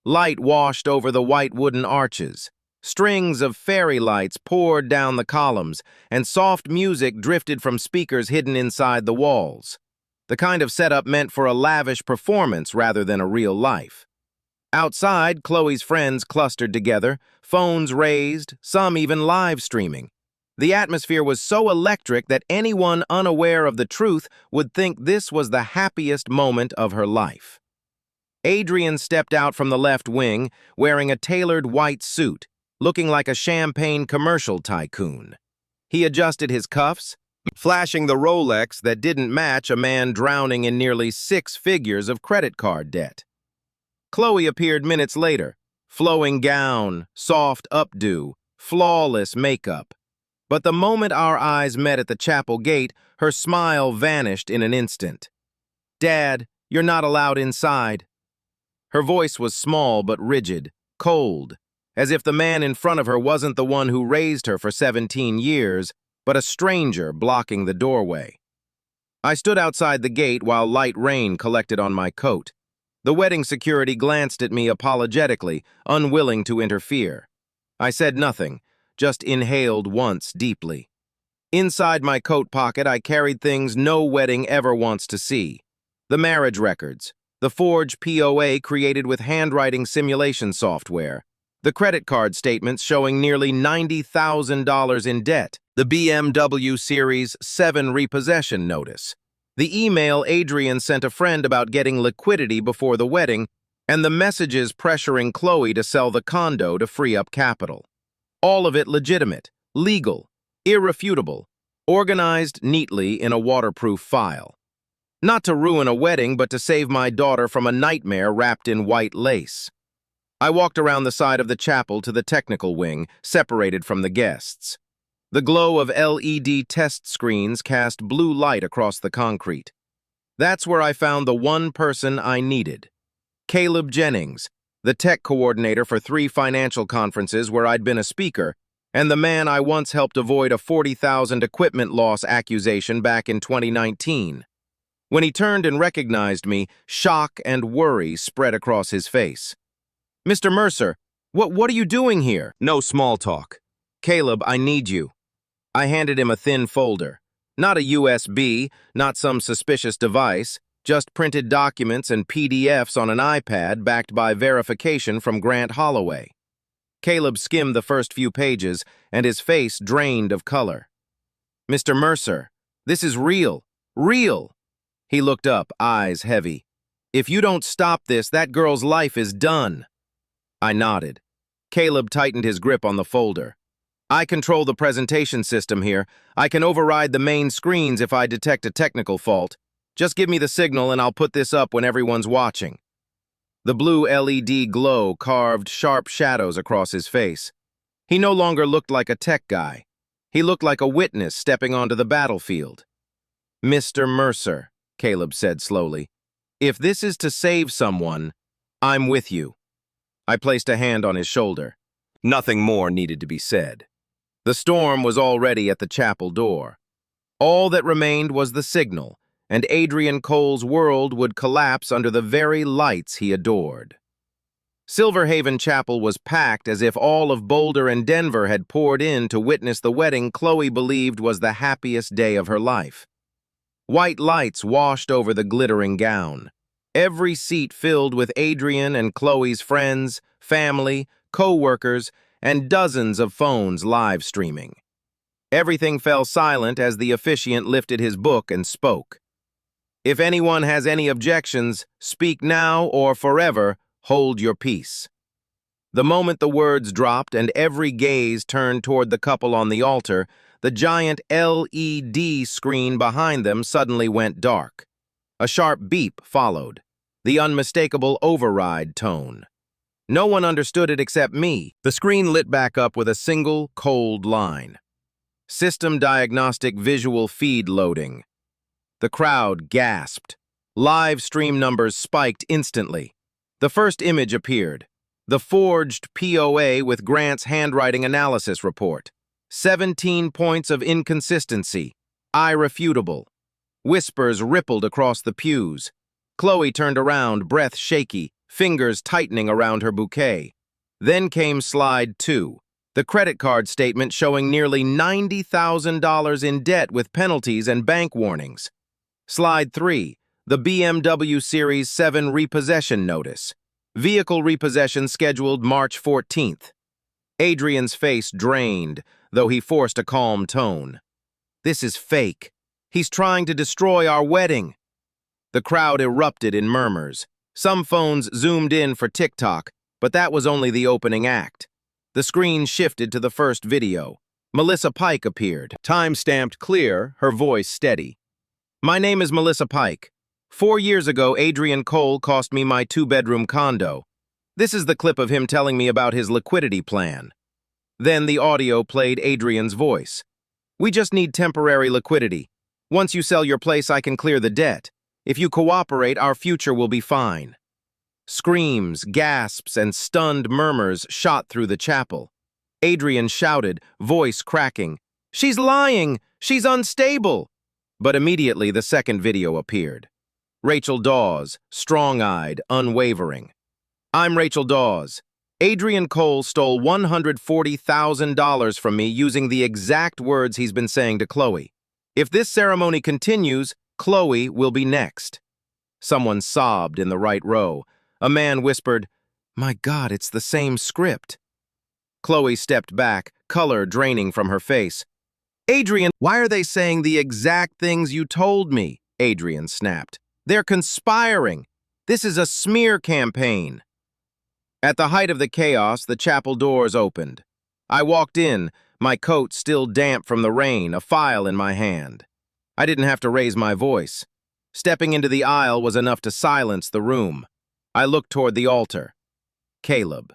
Light washed over the white wooden arches. Strings of fairy lights poured down the columns, and soft music drifted from speakers hidden inside the walls. The kind of setup meant for a lavish performance rather than a real life. Outside, Chloe's friends clustered together, phones raised, some even live streaming. The atmosphere was so electric that anyone unaware of the truth would think this was the happiest moment of her life. Adrian stepped out from the left wing, wearing a tailored white suit, looking like a champagne commercial tycoon. He adjusted his cuffs, flashing the Rolex that didn't match a man drowning in nearly 6 figures of credit card debt. Chloe appeared minutes later, flowing gown, soft updo, flawless makeup. But the moment our eyes met at the chapel gate, her smile vanished in an instant. "Dad, you're not allowed inside." Her voice was small but rigid, cold, as if the man in front of her wasn't the one who raised her for 17 years, but a stranger blocking the doorway. I stood outside the gate while light rain collected on my coat. The wedding security glanced at me apologetically, unwilling to interfere. I said nothing, just inhaled once deeply. Inside my coat pocket, I carried things no wedding ever wants to see. The marriage records, the forged POA created with handwriting simulation software, the credit card statements showing nearly $90,000 in debt, the BMW Series 7 repossession notice, the email Adrian sent a friend about getting liquidity before the wedding, and the messages pressuring Chloe to sell the condo to free up capital. All of it legitimate, legal, irrefutable, organized neatly in a waterproof file. Not to ruin a wedding, but to save my daughter from a nightmare wrapped in white lace. I walked around the side of the chapel to the technical wing, separated from the guests. The glow of LED test screens cast blue light across the concrete. That's where I found the one person I needed. Caleb Jennings, the tech coordinator for 3 financial conferences where I'd been a speaker, and the man I once helped avoid a $40,000 equipment loss accusation back in 2019. When he turned and recognized me, shock and worry spread across his face. "Mr. Mercer, what are you doing here?" "No small talk. Caleb, I need you." I handed him a thin folder. Not a USB, not some suspicious device, just printed documents and PDFs on an iPad backed by verification from Grant Holloway. Caleb skimmed the first few pages, and his face drained of color. "Mr. Mercer, this is real, real." He looked up, eyes heavy. "If you don't stop this, that girl's life is done." I nodded. Caleb tightened his grip on the folder. "I control the presentation system here. I can override the main screens if I detect a technical fault. Just give me the signal and I'll put this up when everyone's watching." The blue LED glow carved sharp shadows across his face. He no longer looked like a tech guy. He looked like a witness stepping onto the battlefield. "Mr. Mercer," Caleb said slowly, "if this is to save someone, I'm with you." I placed a hand on his shoulder. Nothing more needed to be said. The storm was already at the chapel door. All that remained was the signal, and Adrian Cole's world would collapse under the very lights he adored. Silverhaven Chapel was packed as if all of Boulder and Denver had poured in to witness the wedding Chloe believed was the happiest day of her life. White lights washed over the glittering gown. Every seat filled with Adrian and Chloe's friends, family, co-workers, and dozens of phones live streaming. Everything fell silent as the officiant lifted his book and spoke. "If anyone has any objections, speak now or forever hold your peace." The moment the words dropped and every gaze turned toward the couple on the altar, the giant LED screen behind them suddenly went dark. A sharp beep followed, the unmistakable override tone. No one understood it except me. The screen lit back up with a single, cold line. "System diagnostic visual feed loading." The crowd gasped. Live stream numbers spiked instantly. The first image appeared. The forged POA with Grant's handwriting analysis report. 17 points of inconsistency. Irrefutable. Whispers rippled across the pews. Chloe turned around, breath shaky, fingers tightening around her bouquet. Then came slide 2, the credit card statement showing nearly $90,000 in debt with penalties and bank warnings. Slide 3, the BMW Series 7 repossession notice. Vehicle repossession scheduled March 14th. Adrian's face drained, though he forced a calm tone. "This is fake. He's trying to destroy our wedding." The crowd erupted in murmurs. Some phones zoomed in for TikTok, but that was only the opening act. The screen shifted to the first video. Melissa Pike appeared, time-stamped clear, her voice steady. "My name is Melissa Pike. 4 years ago, Adrian Cole cost me my 2-bedroom condo. This is the clip of him telling me about his liquidity plan." Then the audio played Adrian's voice. "We just need temporary liquidity. Once you sell your place, I can clear the debt. If you cooperate, our future will be fine." Screams, gasps, and stunned murmurs shot through the chapel. Adrian shouted, voice cracking, "She's lying! She's unstable!" But immediately the second video appeared. Rachel Dawes, strong-eyed, unwavering. "I'm Rachel Dawes. Adrian Cole stole $140,000 from me using the exact words he's been saying to Chloe. If this ceremony continues, Chloe will be next." Someone sobbed in the right row. A man whispered, "My God, it's the same script." Chloe stepped back, color draining from her face. "Adrian, why are they saying the exact things you told me?" Adrian snapped. "They're conspiring. This is a smear campaign." At the height of the chaos, the chapel doors opened. I walked in, my coat still damp from the rain, a file in my hand. I didn't have to raise my voice. Stepping into the aisle was enough to silence the room. I looked toward the altar. Caleb.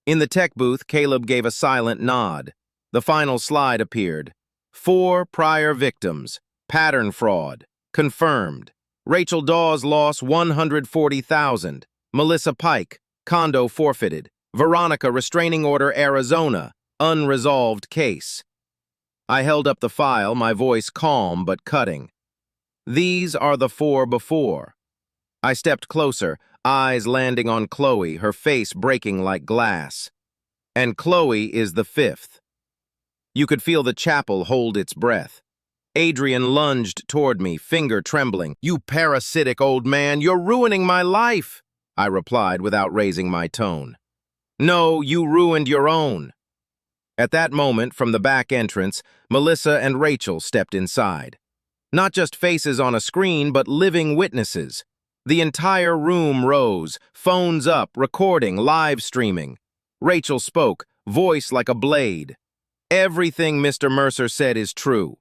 In the tech booth, Caleb gave a silent nod. The final slide appeared. 4 prior victims. Pattern fraud. Confirmed. Rachel Dawes loss $140,000. Melissa Pike. Condo forfeited. Veronica restraining order Arizona. Unresolved case. I held up the file, my voice calm but cutting. These are the 4 before. I stepped closer, eyes landing on Chloe, her face breaking like glass. And Chloe is the 5th. You could feel the chapel hold its breath. Adrian lunged toward me, finger trembling. "You parasitic old man, you're ruining my life," I replied without raising my tone. "No, you ruined your own." At that moment, from the back entrance, Melissa and Rachel stepped inside. Not just faces on a screen, but living witnesses. The entire room rose, phones up, recording, live streaming. Rachel spoke, voice like a blade. Everything Mr. Mercer said is true.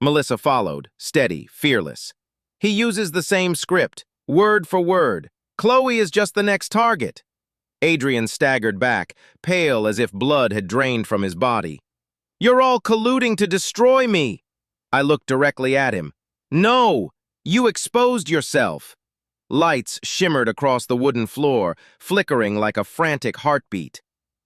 Melissa followed, steady, fearless. He uses the same script, word for word. Chloe is just the next target. Adrian staggered back, pale as if blood had drained from his body. You're all colluding to destroy me. I looked directly at him. No, you exposed yourself. Lights shimmered across the wooden floor, flickering like a frantic heartbeat.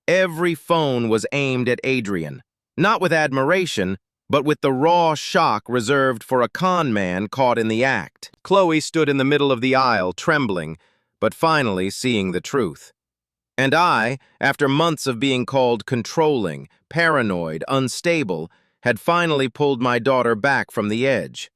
Every phone was aimed at Adrian, not with admiration, but with the raw shock reserved for a con man caught in the act. Chloe stood in the middle of the aisle, trembling, but finally seeing the truth. And I, after months of being called controlling, paranoid, unstable, had finally pulled my daughter back from the edge.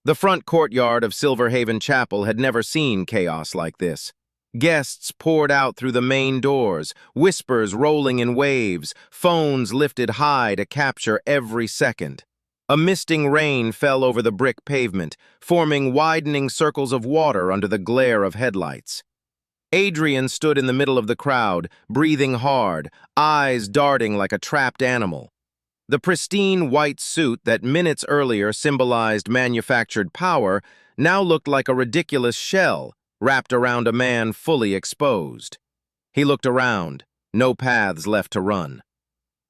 The front courtyard of Silverhaven Chapel had never seen chaos like this. Guests poured out through the main doors, whispers rolling in waves, phones lifted high to capture every second. A misting rain fell over the brick pavement, forming widening circles of water under the glare of headlights. Adrian stood in the middle of the crowd, breathing hard, eyes darting like a trapped animal. The pristine white suit that minutes earlier symbolized manufactured power now looked like a ridiculous shell wrapped around a man fully exposed. He looked around, no paths left to run.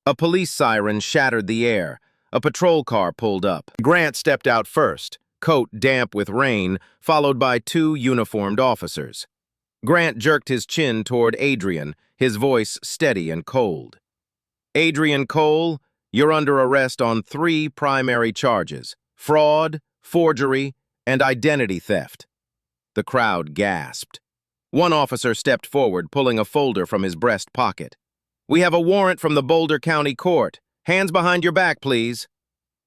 A police siren shattered the air. A patrol car pulled up. Grant stepped out first, coat damp with rain, followed by two uniformed officers. Grant jerked his chin toward Adrian, his voice steady and cold. Adrian Cole, you're under arrest on 3 primary charges: fraud, forgery, and identity theft. The crowd gasped. One officer stepped forward, pulling a folder from his breast pocket. We have a warrant from the Boulder County Court. Hands behind your back, please.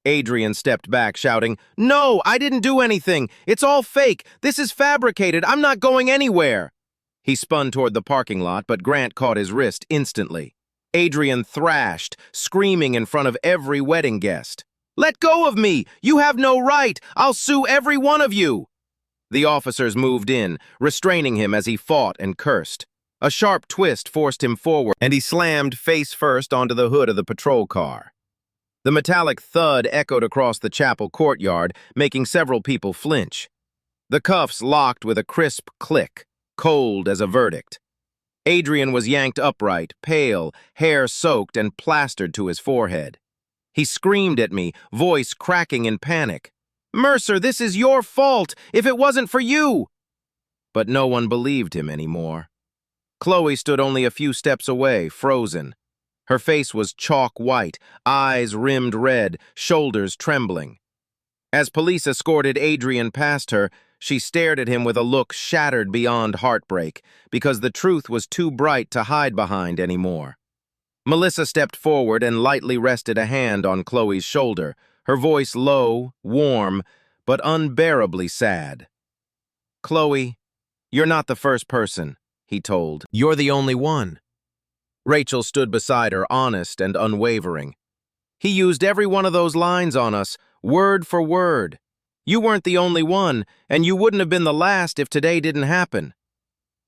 Adrian stepped back, shouting, No, I didn't do anything. It's all fake. This is fabricated. I'm not going anywhere. He spun toward the parking lot, but Grant caught his wrist instantly. Adrian thrashed, screaming in front of every wedding guest. Let go of me! You have no right! I'll sue every one of you! The officers moved in, restraining him as he fought and cursed. A sharp twist forced him forward, and he slammed face first onto the hood of the patrol car. The metallic thud echoed across the chapel courtyard, making several people flinch. The cuffs locked with a crisp click, cold as a verdict. Adrian was yanked upright, pale, hair soaked and plastered to his forehead. He screamed at me, voice cracking in panic. Mercer, this is your fault, if it wasn't for you! But no one believed him anymore. Chloe stood only a few steps away, frozen. Her face was chalk white, eyes rimmed red, shoulders trembling. As police escorted Adrian past her, she stared at him with a look shattered beyond heartbreak, because the truth was too bright to hide behind anymore. Melissa stepped forward and lightly rested a hand on Chloe's shoulder, her voice low, warm, but unbearably sad. Chloe, you're not the first person, he told. You're the only one. Rachel stood beside her, honest and unwavering. He used every one of those lines on us, word for word. You weren't the only one, and you wouldn't have been the last if today didn't happen.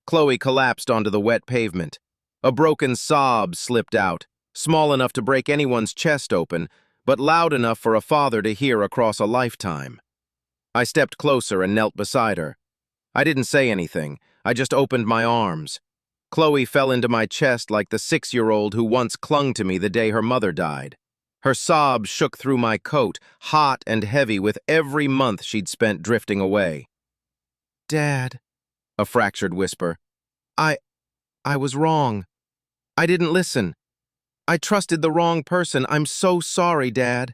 Chloe collapsed onto the wet pavement. A broken sob slipped out, small enough to break anyone's chest open, but loud enough for a father to hear across a lifetime. I stepped closer and knelt beside her. I didn't say anything. I just opened my arms. Chloe fell into my chest like the 6-year-old who once clung to me the day her mother died. Her sobs shook through my coat, hot and heavy with every month she'd spent drifting away. Dad, a fractured whisper. I was wrong. I didn't listen. I trusted the wrong person. I'm so sorry, Dad.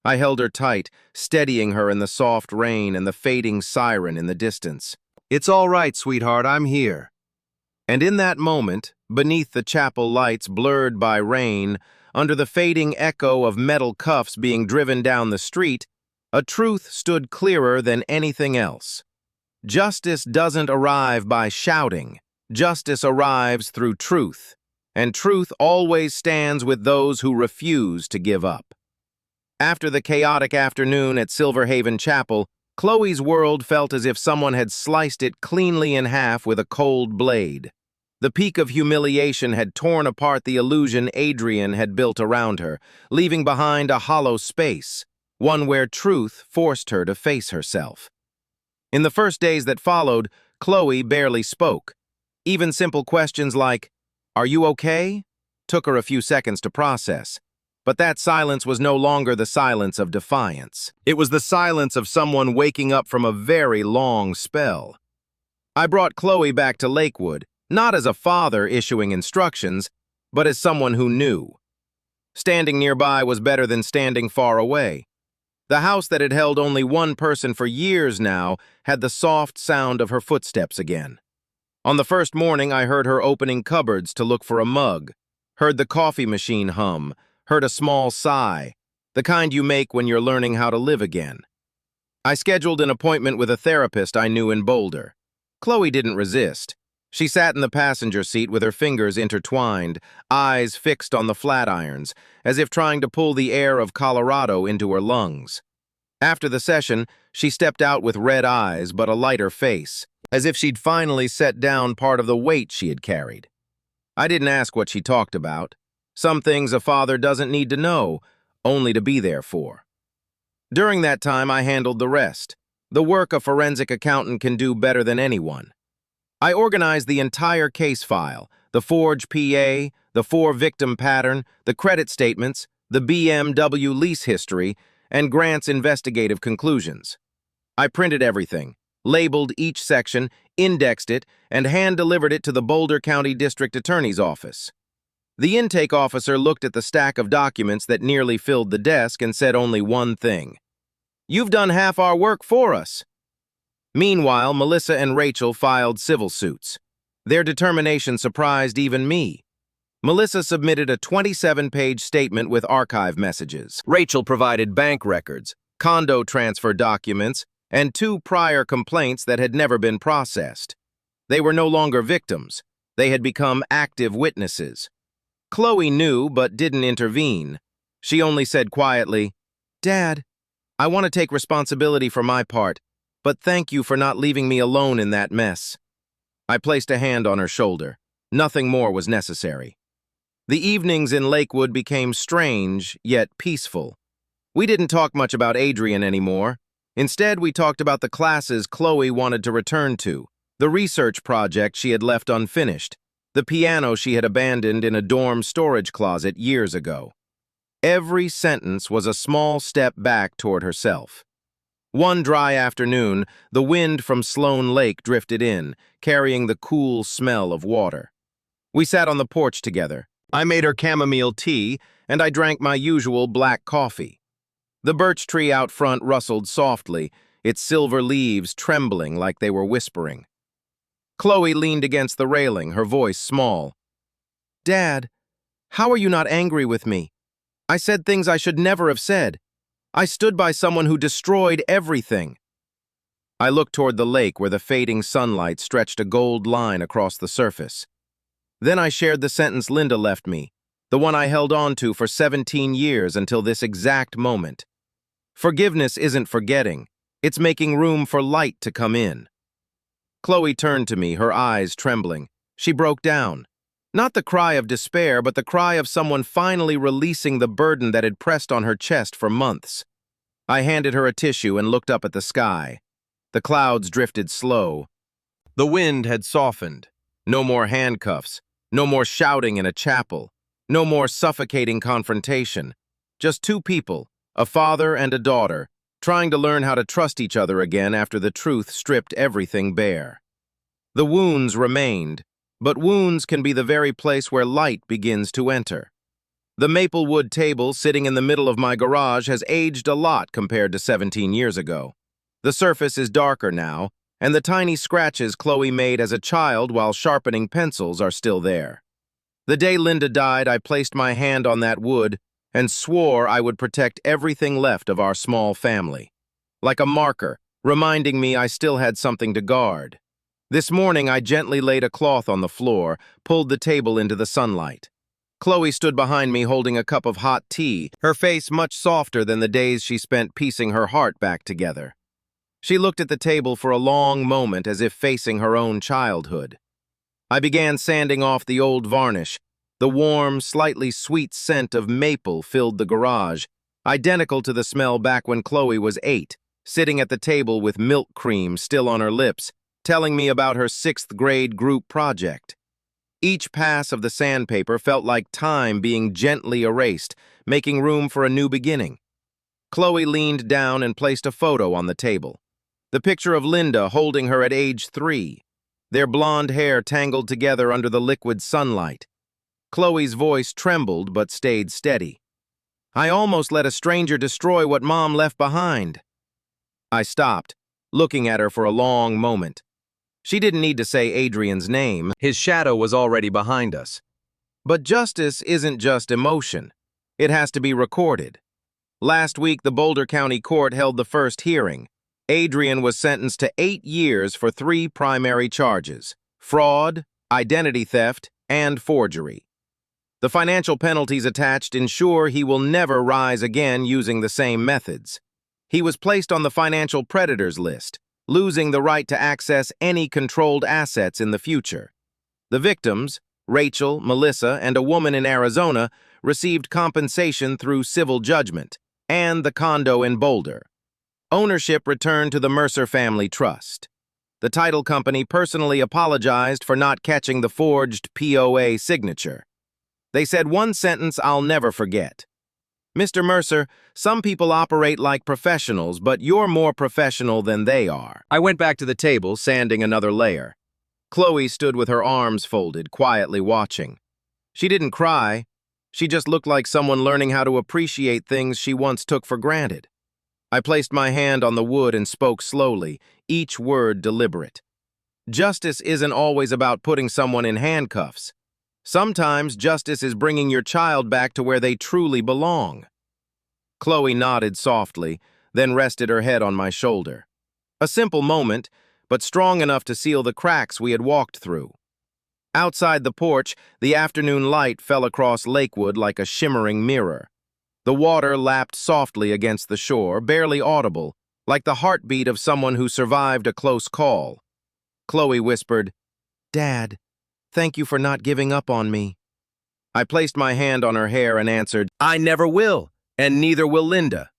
I held her tight, steadying her in the soft rain and the fading siren in the distance. It's all right, sweetheart, I'm here. And in that moment, beneath the chapel lights blurred by rain, under the fading echo of metal cuffs being driven down the street, a truth stood clearer than anything else. Justice doesn't arrive by shouting. Justice arrives through truth, and truth always stands with those who refuse to give up. After the chaotic afternoon at Silverhaven Chapel, Chloe's world felt as if someone had sliced it cleanly in half with a cold blade. The peak of humiliation had torn apart the illusion Adrian had built around her, leaving behind a hollow space, one where truth forced her to face herself. In the first days that followed, Chloe barely spoke. Even simple questions like, "Are you okay?" took her a few seconds to process. But that silence was no longer the silence of defiance. It was the silence of someone waking up from a very long spell. I brought Chloe back to Lakewood, not as a father issuing instructions, but as someone who knew. Standing nearby was better than standing far away. The house that had held only one person for years now had the soft sound of her footsteps again. On the first morning, I heard her opening cupboards to look for a mug, heard the coffee machine hum, heard a small sigh, the kind you make when you're learning how to live again. I scheduled an appointment with a therapist I knew in Boulder. Chloe didn't resist. She sat in the passenger seat with her fingers intertwined, eyes fixed on the flat irons, as if trying to pull the air of Colorado into her lungs. After the session, she stepped out with red eyes but a lighter face, as if she'd finally set down part of the weight she had carried. I didn't ask what she talked about. Some things a father doesn't need to know, only to be there for. During that time, I handled the rest, the work a forensic accountant can do better than anyone. I organized the entire case file, the forged PA, the 4-victim pattern, the credit statements, the BMW lease history, and Grant's investigative conclusions. I printed everything, labeled each section, indexed it, and hand-delivered it to the Boulder County District Attorney's office. The intake officer looked at the stack of documents that nearly filled the desk and said only one thing: "You've done half our work for us." Meanwhile, Melissa and Rachel filed civil suits. Their determination surprised even me. Melissa submitted a 27-page statement with archive messages. Rachel provided bank records, condo transfer documents, and 2 prior complaints that had never been processed. They were no longer victims. They had become active witnesses. Chloe knew but didn't intervene. She only said quietly, "Dad, I want to take responsibility for my part, but thank you for not leaving me alone in that mess." I placed a hand on her shoulder. Nothing more was necessary. The evenings in Lakewood became strange, yet peaceful. We didn't talk much about Adrian anymore. Instead, we talked about the classes Chloe wanted to return to, the research project she had left unfinished, the piano she had abandoned in a dorm storage closet years ago. Every sentence was a small step back toward herself. One dry afternoon, the wind from Sloan Lake drifted in, carrying the cool smell of water. We sat on the porch together. I made her chamomile tea, and I drank my usual black coffee. The birch tree out front rustled softly, its silver leaves trembling like they were whispering. Chloe leaned against the railing, her voice small. "Dad, how are you not angry with me? I said things I should never have said. I stood by someone who destroyed everything." I looked toward the lake where the fading sunlight stretched a gold line across the surface. Then I shared the sentence Linda left me, the one I held on to for 17 years until this exact moment. Forgiveness isn't forgetting. It's making room for light to come in. Chloe turned to me, her eyes trembling. She broke down. Not the cry of despair, but the cry of someone finally releasing the burden that had pressed on her chest for months. I handed her a tissue and looked up at the sky. The clouds drifted slow. The wind had softened. No more handcuffs. No more shouting in a chapel. No more suffocating confrontation. Just 2 people, a father and a daughter, trying to learn how to trust each other again after the truth stripped everything bare. The wounds remained, but wounds can be the very place where light begins to enter. The maple wood table sitting in the middle of my garage has aged a lot compared to 17 years ago. The surface is darker now, and the tiny scratches Chloe made as a child while sharpening pencils are still there. The day Linda died, I placed my hand on that wood and swore I would protect everything left of our small family, like a marker, reminding me I still had something to guard. This morning, I gently laid a cloth on the floor, pulled the table into the sunlight. Chloe stood behind me holding a cup of hot tea, her face much softer than the days she spent piecing her heart back together. She looked at the table for a long moment as if facing her own childhood. I began sanding off the old varnish. The warm, slightly sweet scent of maple filled the garage, identical to the smell back when Chloe was 8, sitting at the table with milk cream still on her lips, telling me about her 6th grade group project. Each pass of the sandpaper felt like time being gently erased, making room for a new beginning. Chloe leaned down and placed a photo on the table. The picture of Linda holding her at age 3, their blonde hair tangled together under the liquid sunlight. Chloe's voice trembled but stayed steady. "I almost let a stranger destroy what Mom left behind." I stopped, looking at her for a long moment. She didn't need to say Adrian's name. His shadow was already behind us. But justice isn't just emotion. It has to be recorded. Last week, the Boulder County Court held the first hearing. Adrian was sentenced to 8 years for 3 primary charges: fraud, identity theft, and forgery. The financial penalties attached ensure he will never rise again using the same methods. He was placed on the financial predators list, losing the right to access any controlled assets in the future. The victims, Rachel, Melissa, and a woman in Arizona, received compensation through civil judgment, and the condo in Boulder. Ownership returned to the Mercer Family Trust. The title company personally apologized for not catching the forged POA signature. They said one sentence I'll never forget. "Mr. Mercer, some people operate like professionals, but you're more professional than they are." I went back to the table, sanding another layer. Chloe stood with her arms folded, quietly watching. She didn't cry. She just looked like someone learning how to appreciate things she once took for granted. I placed my hand on the wood and spoke slowly, each word deliberate. Justice isn't always about putting someone in handcuffs. Sometimes justice is bringing your child back to where they truly belong. Chloe nodded softly, then rested her head on my shoulder. A simple moment, but strong enough to seal the cracks we had walked through. Outside the porch, the afternoon light fell across Lakewood like a shimmering mirror. The water lapped softly against the shore, barely audible, like the heartbeat of someone who survived a close call. Chloe whispered, "Dad, thank you for not giving up on me." I placed my hand on her hair and answered, "I never will, and neither will Linda."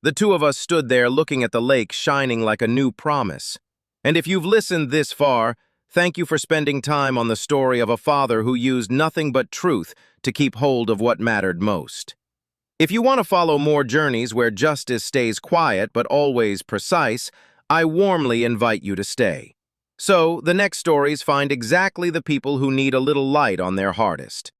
The two of us stood there looking at the lake shining like a new promise. And if you've listened this far, thank you for spending time on the story of a father who used nothing but truth to keep hold of what mattered most. If you want to follow more journeys where justice stays quiet but always precise, I warmly invite you to stay. So, the next stories find exactly the people who need a little light on their hardest.